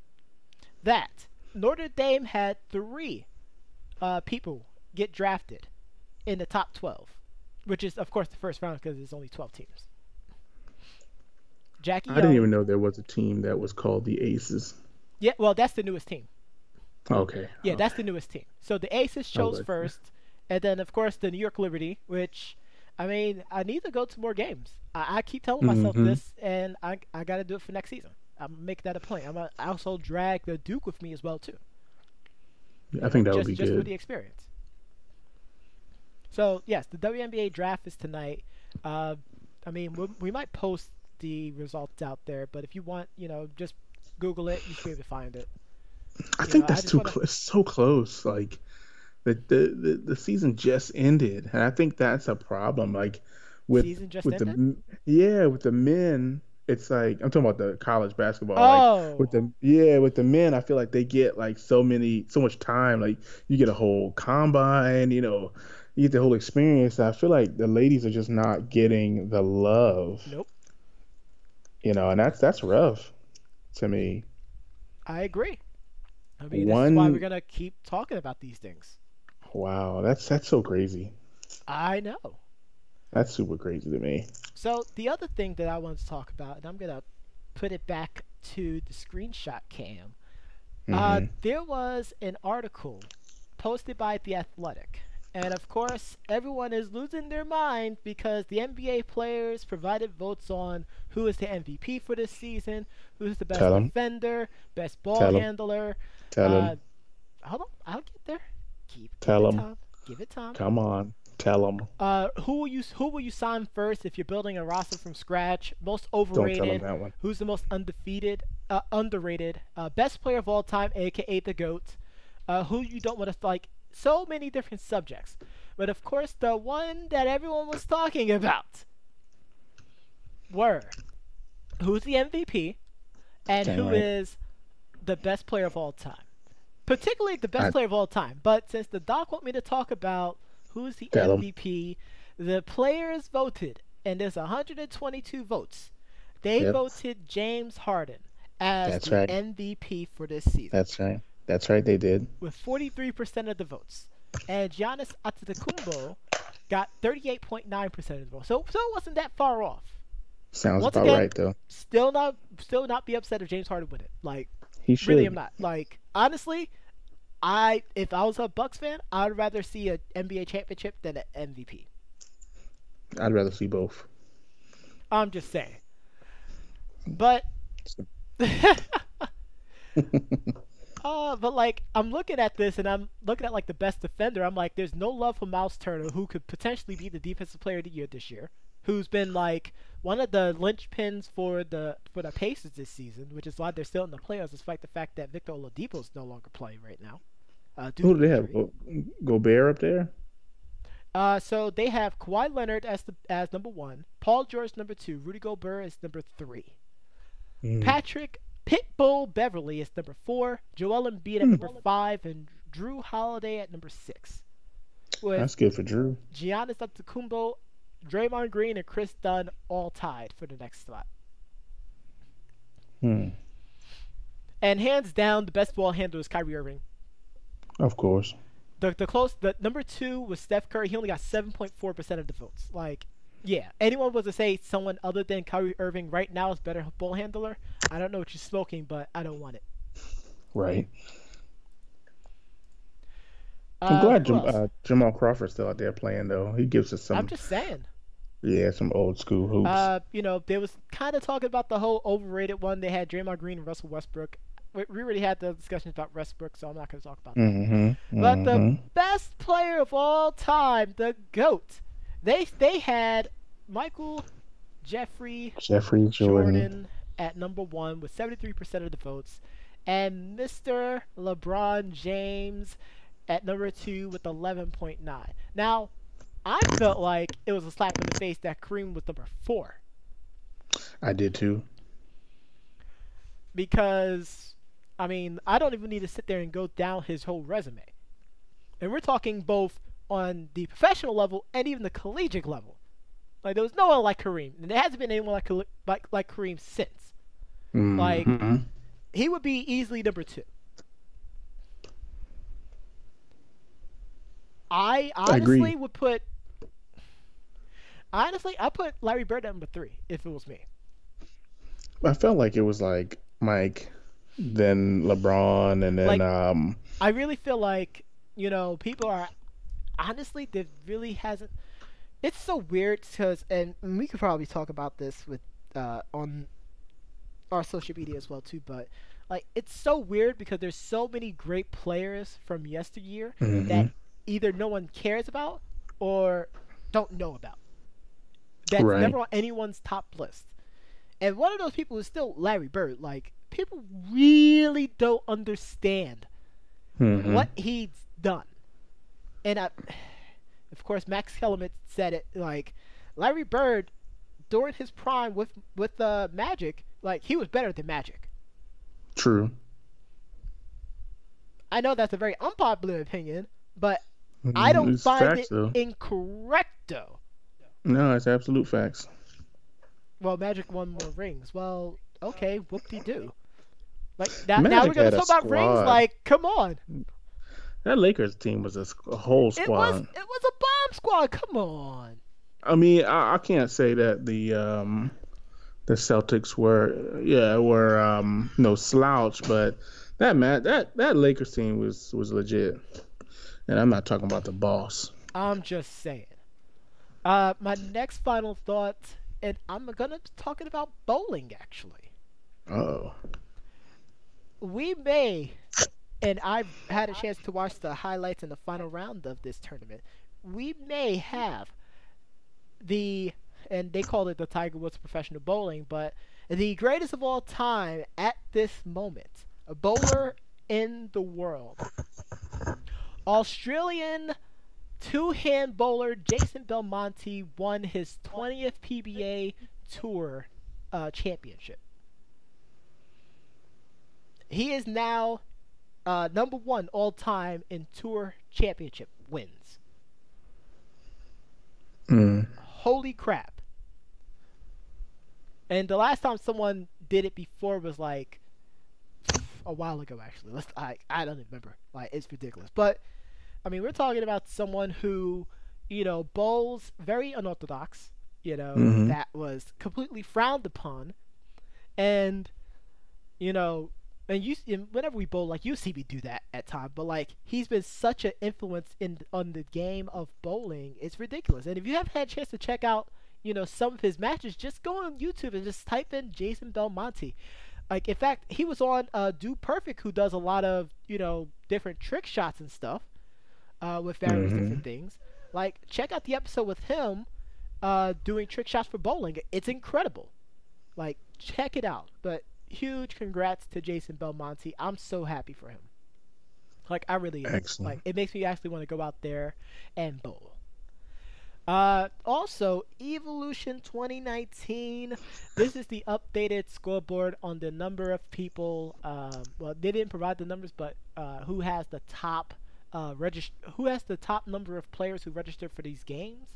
S2: that Notre Dame had three people get drafted in the top 12, which is, of course, the first round because there's only 12 teams. Jackie
S1: I didn't
S2: Young.
S1: even know there was a team that was called the Aces.
S2: Yeah, well, that's the newest team.
S1: Okay.
S2: Yeah, that's
S1: Okay.
S2: the newest team. So the Aces
S1: I was
S2: chose
S1: like,
S2: first, and then of course the New York Liberty, which, I mean, I need to go to more games. I keep telling myself
S1: mm-hmm.
S2: this, and I got to do it for next season. I'm gonna make that a point. I'm gonna also drag the Duke with me as well too.
S1: I think that would be
S2: Just for
S1: good.
S2: the experience. So yes, the WNBA draft is tonight. Uh, I mean, we might post the results out there, but if you want, just Google it. You should be able to find it.
S1: I think
S2: I
S1: that's
S2: just
S1: too
S2: want to.
S1: close. It's so close. Like the season just ended, and I think that's a problem. Like with
S2: Season just
S1: with
S2: ended.
S1: the yeah with the men, it's like I'm talking about the college basketball. Like with
S2: Oh,
S1: the men, I feel like they get like so much time. Like you get a whole combine, you get the whole experience. I feel like the ladies are just not getting the love,
S2: nope.
S1: and that's rough to me.
S2: I agree. I mean, this is why we're
S1: One,
S2: gonna keep talking about these things.
S1: wow, that's so crazy.
S2: I know.
S1: That's super crazy to me.
S2: So the other thing that I want to talk about, and I'm gonna put it back to the screenshot cam.
S1: Hmm.
S2: There was an article posted by The Athletic. And of course, everyone is losing their mind because the NBA players provided votes on who is the MVP for this season, who's the best
S1: Tell them,
S2: defender, best ball
S1: tell them,
S2: handler.
S1: tell
S2: Uh,
S1: them,
S2: Hold on, I'll get there. Give
S1: tell
S2: it
S1: them.
S2: time. Give it time.
S1: Come on, tell them.
S2: Who will you sign first if you're building a roster from scratch? Most
S1: Don't tell them
S2: overrated.
S1: that one.
S2: Who's the most undefeated? underrated, best player of all time, aka the GOAT, who you don't want to like. So many different subjects, but of course, the one that everyone was talking about were who's the MVP and
S1: Damn
S2: who
S1: right.
S2: is the best player of all time. Particularly the best
S1: I
S2: player of all time. But since the doc want me to talk about who's the
S1: tell him.
S2: MVP, the players voted, and there's 122 votes. They
S1: Yep.
S2: voted James Harden as
S1: That's
S2: the
S1: right.
S2: MVP for this season
S1: That's right. That's right. They did.
S2: with 43% of the votes. And Giannis Antetokounmpo got 38.9% of the votes. So it wasn't that far off.
S1: Sounds
S2: Once
S1: about
S2: again,
S1: right though.
S2: still not be upset if James Harden win it. Like,
S1: He
S2: really, I'm
S1: should.
S2: not. Like, honestly, if I was a Bucks fan, I'd rather see an NBA championship than an MVP.
S1: I'd rather see both.
S2: I'm just saying. But but like I'm looking at this and I'm looking at like the best defender. I'm like, there's no love for Miles Turner, who could potentially be the defensive player of the year this year, who's been like one of the linchpins for the Pacers this season, which is why they're still in the playoffs, despite the fact that Victor Oladipo is no longer playing right now, due
S1: Who
S2: to
S1: do they have?
S2: injury.
S1: Gobert up there?
S2: So they have Kawhi Leonard as number one, Paul George number two, Rudy Gobert is number three,
S1: Mm,
S2: Patrick Pitbull Beverly is number four, Joel Embiid at number five, and Drew Holiday at number six, with
S1: that's good for Drew.
S2: Giannis Antetokounmpo, Draymond Green, and Chris Dunn all tied for the next spot.
S1: Hmm.
S2: And hands down, the best ball handler is Kyrie Irving.
S1: Of course.
S2: The number two was Steph Curry. He only got 7.4% of the votes. Like, yeah, anyone was to say someone other than Kyrie Irving right now is better ball handler, I don't know what you're smoking, but I don't want it.
S1: Right. I'm glad
S2: Who else?
S1: Jamal Crawford's still out there playing though. He gives us
S2: I'm
S1: some,
S2: just saying.
S1: yeah, some old school hoops.
S2: They was kind of talking about the whole overrated one. They had Draymond Green and Russell Westbrook. We already had the discussions about Westbrook, so I'm not going to talk about that.
S1: Mm-hmm.
S2: But the
S1: Mm-hmm.
S2: best player of all time, the GOAT, they had Michael Jeffrey
S1: Jeffrey Jordan.
S2: Jordan at number one with 73% of the votes, and Mr. LeBron James at number two with 11.9. Now, I felt like it was a slap in the face that Kareem was number four
S1: I did too.
S2: because, I mean, I don't even need to sit there and go down his whole resume. And we're talking both on the professional level and even the collegiate level. Like, there was no one like Kareem, and there hasn't been anyone like Kareem since. Like,
S1: Mm-hmm.
S2: he would be easily number two. I
S1: I agree.
S2: honestly would put. Honestly, I put Larry Bird at number three if it was me.
S1: I felt like it was like Mike, then LeBron, and then
S2: Like, I really feel like people are honestly there really hasn't. It's so weird because, and we could probably talk about this with on our social media as well too. But like, it's so weird because there's so many great players from yesteryear
S1: hmm
S2: that either no one cares about or don't know about. That's
S1: right.
S2: never on anyone's top list. And one of those people is still Larry Bird. Like, people really don't understand
S1: hmm
S2: what he's done. And of course, Max Kellerman said it. Like, Larry Bird, during his prime with Magic, like, he was better than Magic.
S1: True.
S2: I know that's a very unpopular opinion, but I
S1: Mhm.
S2: don't
S1: It's
S2: find
S1: facts
S2: it
S1: though.
S2: incorrect though.
S1: No, it's absolute facts.
S2: Well, Magic won more rings. Well, okay, whoop de doo. Like, now we're
S1: Magic
S2: gonna
S1: had a
S2: talk about rings.
S1: squad.
S2: Like, come on.
S1: That Lakers team was a whole
S2: It was
S1: squad.
S2: it was a bomb squad. Come on.
S1: I mean, I can't say that the Celtics were no slouch, but that Lakers team was legit. And I'm not talking about the boss.
S2: I'm just saying. My next final thought, and I'm gonna be talking about bowling actually.
S1: Oh,
S2: We may, and I've had a chance to watch the highlights in the final round of this tournament. We may have the and they call it the Tiger Woods of professional bowling, but the greatest of all time at this moment, a bowler in the world, Australian two-hand bowler Jason Belmonte won his 20th PBA Tour championship. He is now number one all time in Tour championship wins. Holy crap. And the last time someone did it before was like a while ago, actually. I don't remember. Like, it's ridiculous. But I mean, we're talking about someone who, bowls very unorthodox, that was completely frowned upon. And, and whenever we bowl, like, you see me do that at times, but like, he's been such an influence on the game of bowling, it's ridiculous. And if you haven't had a chance to check out, some of his matches, just go on YouTube and just type in Jason Belmonte. Like, in fact, he was on Do Perfect, who does a lot of, different trick shots and stuff. With various different things. Like, check out the episode with him doing trick shots for bowling. It's incredible. Like, check it out. But huge congrats to Jason Belmonte. I'm so happy for him. Like, I really am.
S1: Excellent.
S2: Like, it makes me actually want to go out there and bowl. Also, Evolution 2019. This is the updated scoreboard on the number of people. Well, they didn't provide the numbers, but who has the top who has the top number of players who registered for these games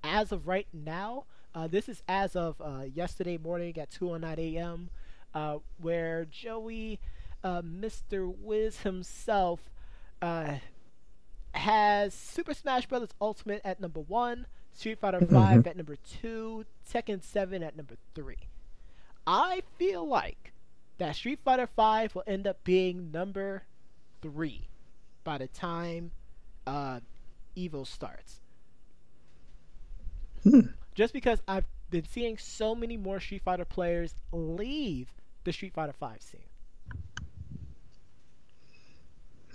S2: as of right now. This is as of yesterday morning at 2:09 a.m. Where Joey, Mr. Wiz himself, has Super Smash Bros. Ultimate at number 1, Street Fighter 5 at number 2, Tekken 7 at number 3. I feel like that Street Fighter 5 will end up being number 3 by the time Evo starts. Just because I've been seeing so many more Street Fighter players leave the Street Fighter 5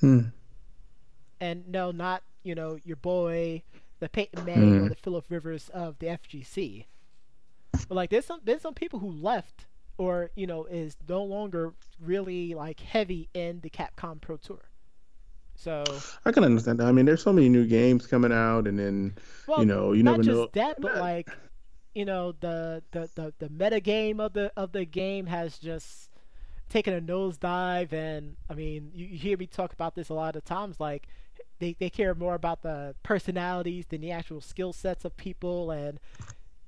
S2: scene. And no, not, your boy, the Peyton Manning or the Phillip Rivers of the FGC. But like, there's some people who left or, is no longer really like heavy in the Capcom Pro Tour. So
S1: I can understand that. I mean, there's so many new games coming out, and then you never know.
S2: Not just that, but like, the meta game of the game has just taken a nosedive. And I mean, you hear me talk about this a lot of times. Like, they care more about the personalities than the actual skill sets of people. And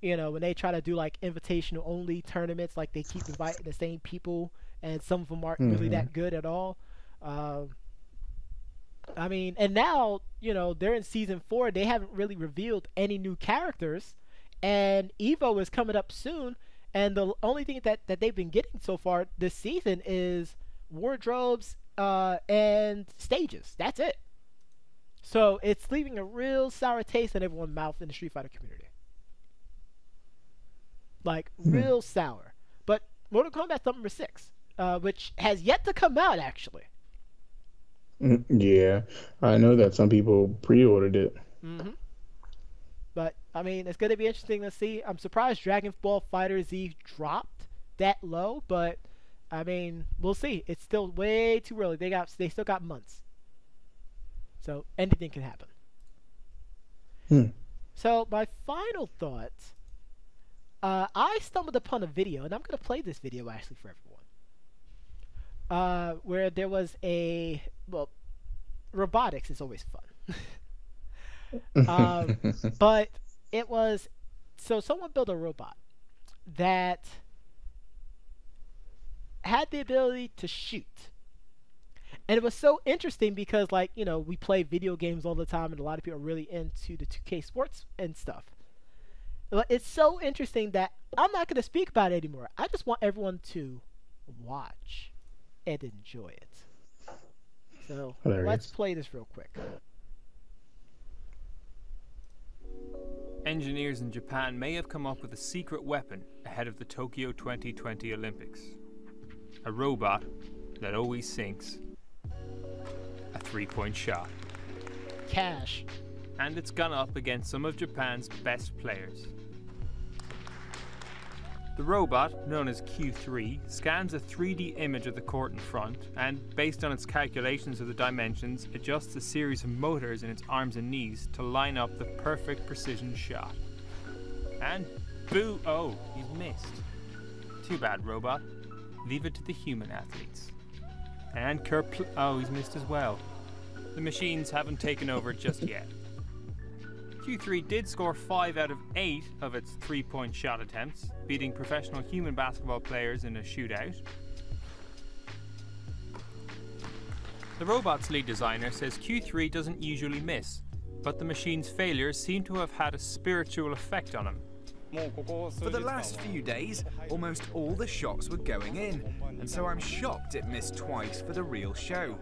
S2: when they try to do like invitational only tournaments, like, they keep inviting the same people, and some of them aren't really that good at all. I mean, and now, they're in season 4. They haven't really revealed any new characters, and Evo is coming up soon. And the only thing that they've been getting so far this season is wardrobes and stages. That's it. So it's leaving a real sour taste in everyone's mouth in the Street Fighter community. Like, real sour. But Mortal Kombat number 6, which has yet to come out, actually.
S1: Yeah, I know that some people pre-ordered it.
S2: But I mean, it's going to be interesting to see. I'm surprised Dragon Ball FighterZ dropped that low, but I mean, we'll see. It's still way too early. They still got months, so anything can happen. So my final thoughts. I stumbled upon a video, and I'm going to play this video actually for everyone. Where there was robotics is always fun. But it was, so someone built a robot that had the ability to shoot. And it was so interesting because, like, we play video games all the time, and a lot of people are really into the 2K sports and stuff. But it's so interesting that I'm not going to speak about it anymore. I just want everyone to watch and enjoy it. So let's play this real quick.
S3: Engineers in Japan may have come up with a secret weapon ahead of the Tokyo 2020 Olympics. A robot that always sinks a 3-point shot.
S2: Cash.
S3: And it's gone up against some of Japan's best players. The robot, known as Q3, scans a 3D image of the court in front and, based on its calculations of the dimensions, adjusts a series of motors in its arms and knees to line up the perfect precision shot. And boo! Oh, he's missed. Too bad, robot. Leave it to the human athletes. And oh, he's missed as well. The machines haven't taken over just yet. Q3 did score 5 out of 8 of its 3-point shot attempts, beating professional human basketball players in a shootout. The robot's lead designer says Q3 doesn't usually miss, but the machine's failures seem to have had a spiritual effect on him.
S4: For the last few days, almost all the shots were going in, and so I'm shocked it missed twice for the real show.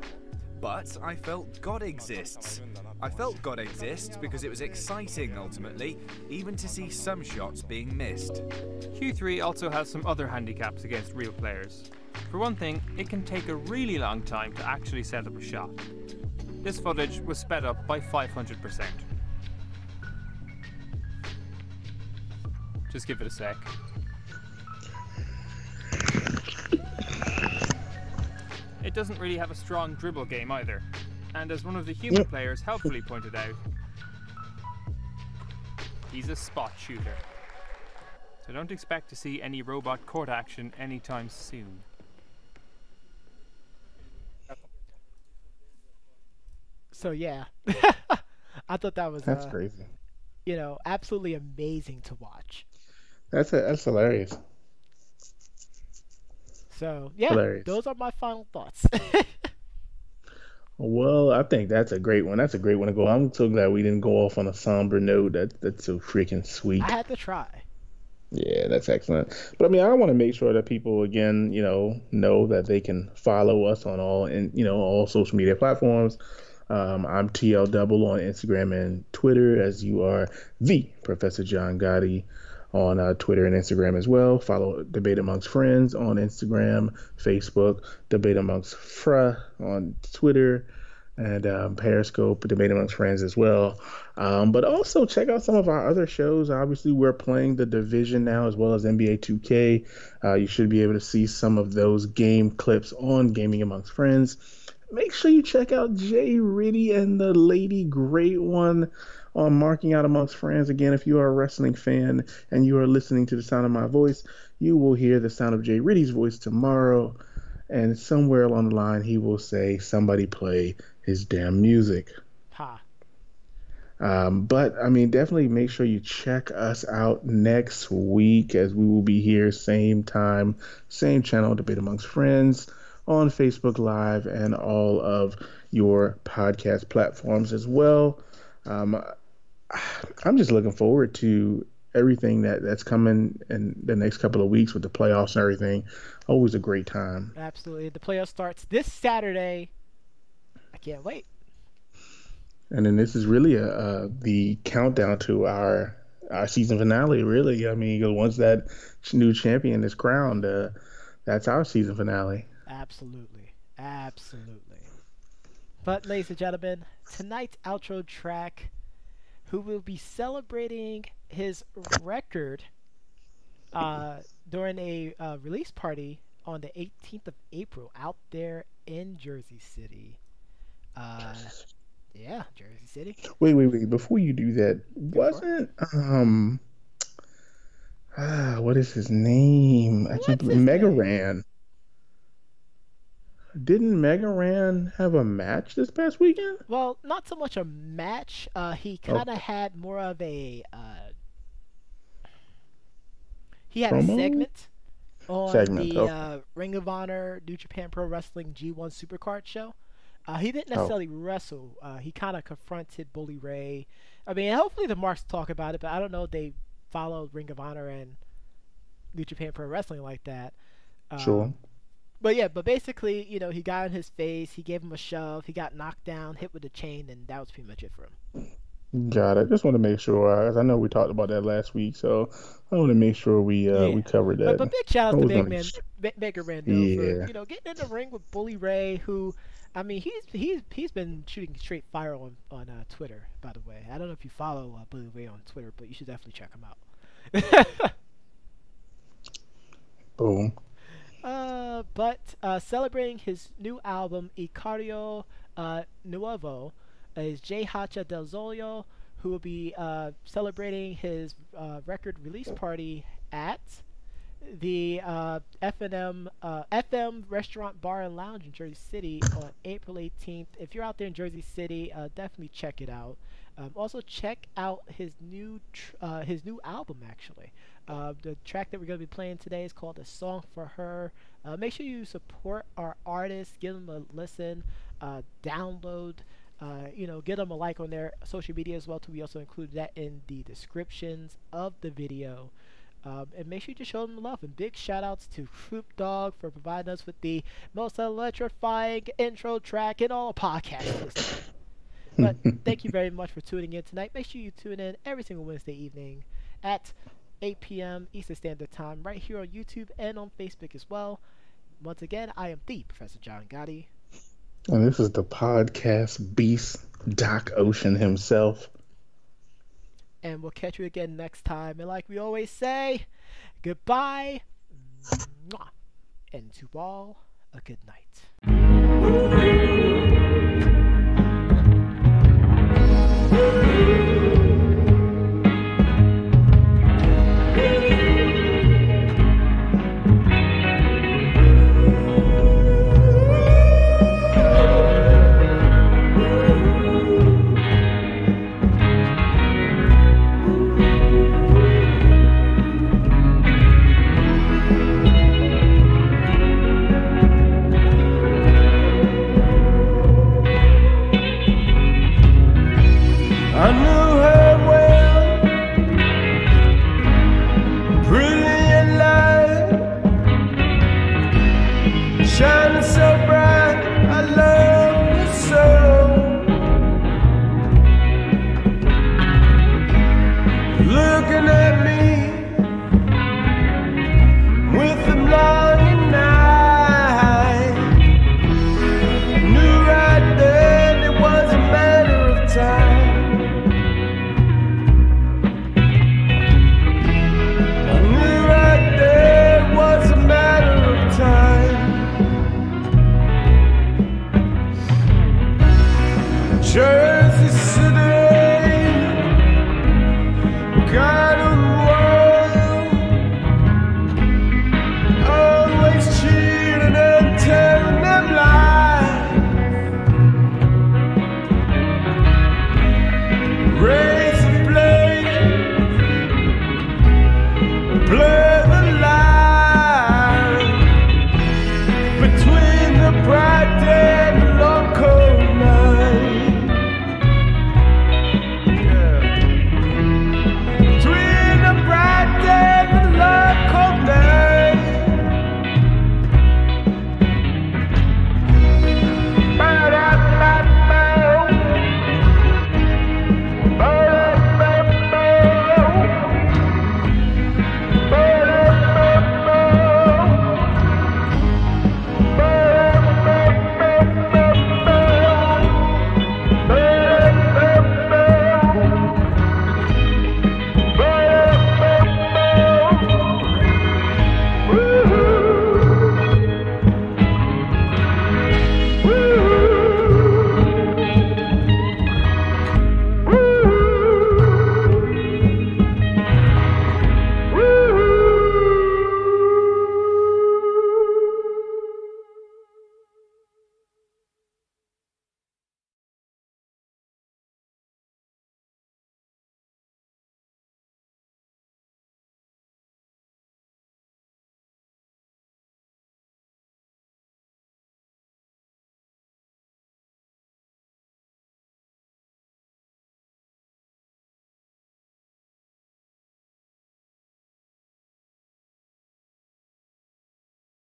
S4: But I felt God exists. I felt God exists because it was exciting ultimately, even to see some shots being missed.
S3: Q3 also has some other handicaps against real players. For one thing, it can take a really long time to actually set up a shot. This footage was sped up by 500%. Just give it a sec. It doesn't really have a strong dribble game either, and as one of the human players helpfully pointed out, he's a spot shooter. So don't expect to see any robot court action anytime soon.
S2: So yeah, I thought that was
S1: That's crazy.
S2: absolutely amazing to watch.
S1: That's hilarious.
S2: So yeah,
S1: Hilarious.
S2: those are my final thoughts.
S1: Well, I think that's a great one. That's a great one to go. I'm so glad we didn't go off on a somber note. That's so freaking sweet.
S2: I had to try.
S1: Yeah, that's excellent. But I mean, I want to make sure that people again, know that they can follow us on all social media platforms. I'm TL Double on Instagram and Twitter, as you are the Professor John Gotti on Twitter and Instagram as well. Follow Debate Amongst Friends on Instagram, Facebook, Debate Amongst Fra on Twitter, and Periscope, Debate Amongst Friends as well. But also check out some of our other shows. Obviously, we're playing the Division now as well as NBA 2K. You should be able to see some of those game clips on Gaming Amongst Friends. Make sure you check out Jay Ritty and the Lady Great One on Marking Out Amongst Friends. Again, if you are a wrestling fan and you are listening to the sound of my voice, you will hear the sound of Jay Ritty's voice tomorrow. And somewhere along the line, he will say, somebody play his damn music.
S2: Ha.
S1: But, I mean, definitely make sure you check us out next week, as we will be here same time, same channel, Debate Amongst Friends, on Facebook Live and all of your podcast platforms as well. I'm just looking forward to everything that's coming in the next couple of weeks with the playoffs and everything. Always a great time.
S2: Absolutely. The playoff starts this Saturday. I can't wait.
S1: And then this is really the countdown to our season finale, really. I mean, once that new champion is crowned, that's our season finale.
S2: Absolutely. Absolutely. But, ladies and gentlemen, tonight's outro track, who will be celebrating his record during a release party on the 18th of April out there in Jersey City. Yeah, Jersey City.
S1: Wait. Before you do that, wasn't what is his name? I can't believe Mega Ran. Didn't Mega Ran have a match this past weekend?
S2: Well, not so much a match. He kind of had more of a he had
S1: promo?
S2: A segment on the Ring of Honor New Japan Pro Wrestling G1 Supercard show. He didn't necessarily wrestle. He kind of confronted Bully Ray. I mean, hopefully the Marks talk about it, but I don't know if they followed Ring of Honor and New Japan Pro Wrestling like that.
S1: Sure.
S2: But basically, he got in his face, he gave him a shove, he got knocked down, hit with a chain, and that was pretty much it for him.
S1: Got it. Just want to make sure, as I know we talked about that last week, so I want to make sure we covered that.
S2: But big shout out to Mega Ran for getting in the ring with Bully Ray, who, I mean, he's been shooting straight fire on Twitter. By the way, I don't know if you follow Bully Ray on Twitter, but you should definitely check him out.
S1: Boom.
S2: But celebrating his new album, Icaro Nouveau, is Jay Hacha Del Zolio, who will be celebrating his record release party at the FM Restaurant Bar and Lounge in Jersey City on April 18th. If you're out there in Jersey City, definitely check it out. Also, check out his new album. Actually, the track that we're going to be playing today is called "A Song for Her." Make sure you support our artists, give them a listen, download. Get them a like on their social media as well too. We also include that in the descriptions of the video. And make sure you just show them love. And big shout outs to Troop Dog for providing us with the most electrifying intro track in all podcasts. But thank you very much for tuning in tonight. Make sure you tune in every single Wednesday evening at 8 p.m. Eastern Standard Time right here on YouTube and on Facebook as well. Once again, I am the Professor John Gotti.
S1: And this is the podcast beast, Doc Ocean himself.
S2: And we'll catch you again next time. And like we always say, goodbye. And to all, a good night.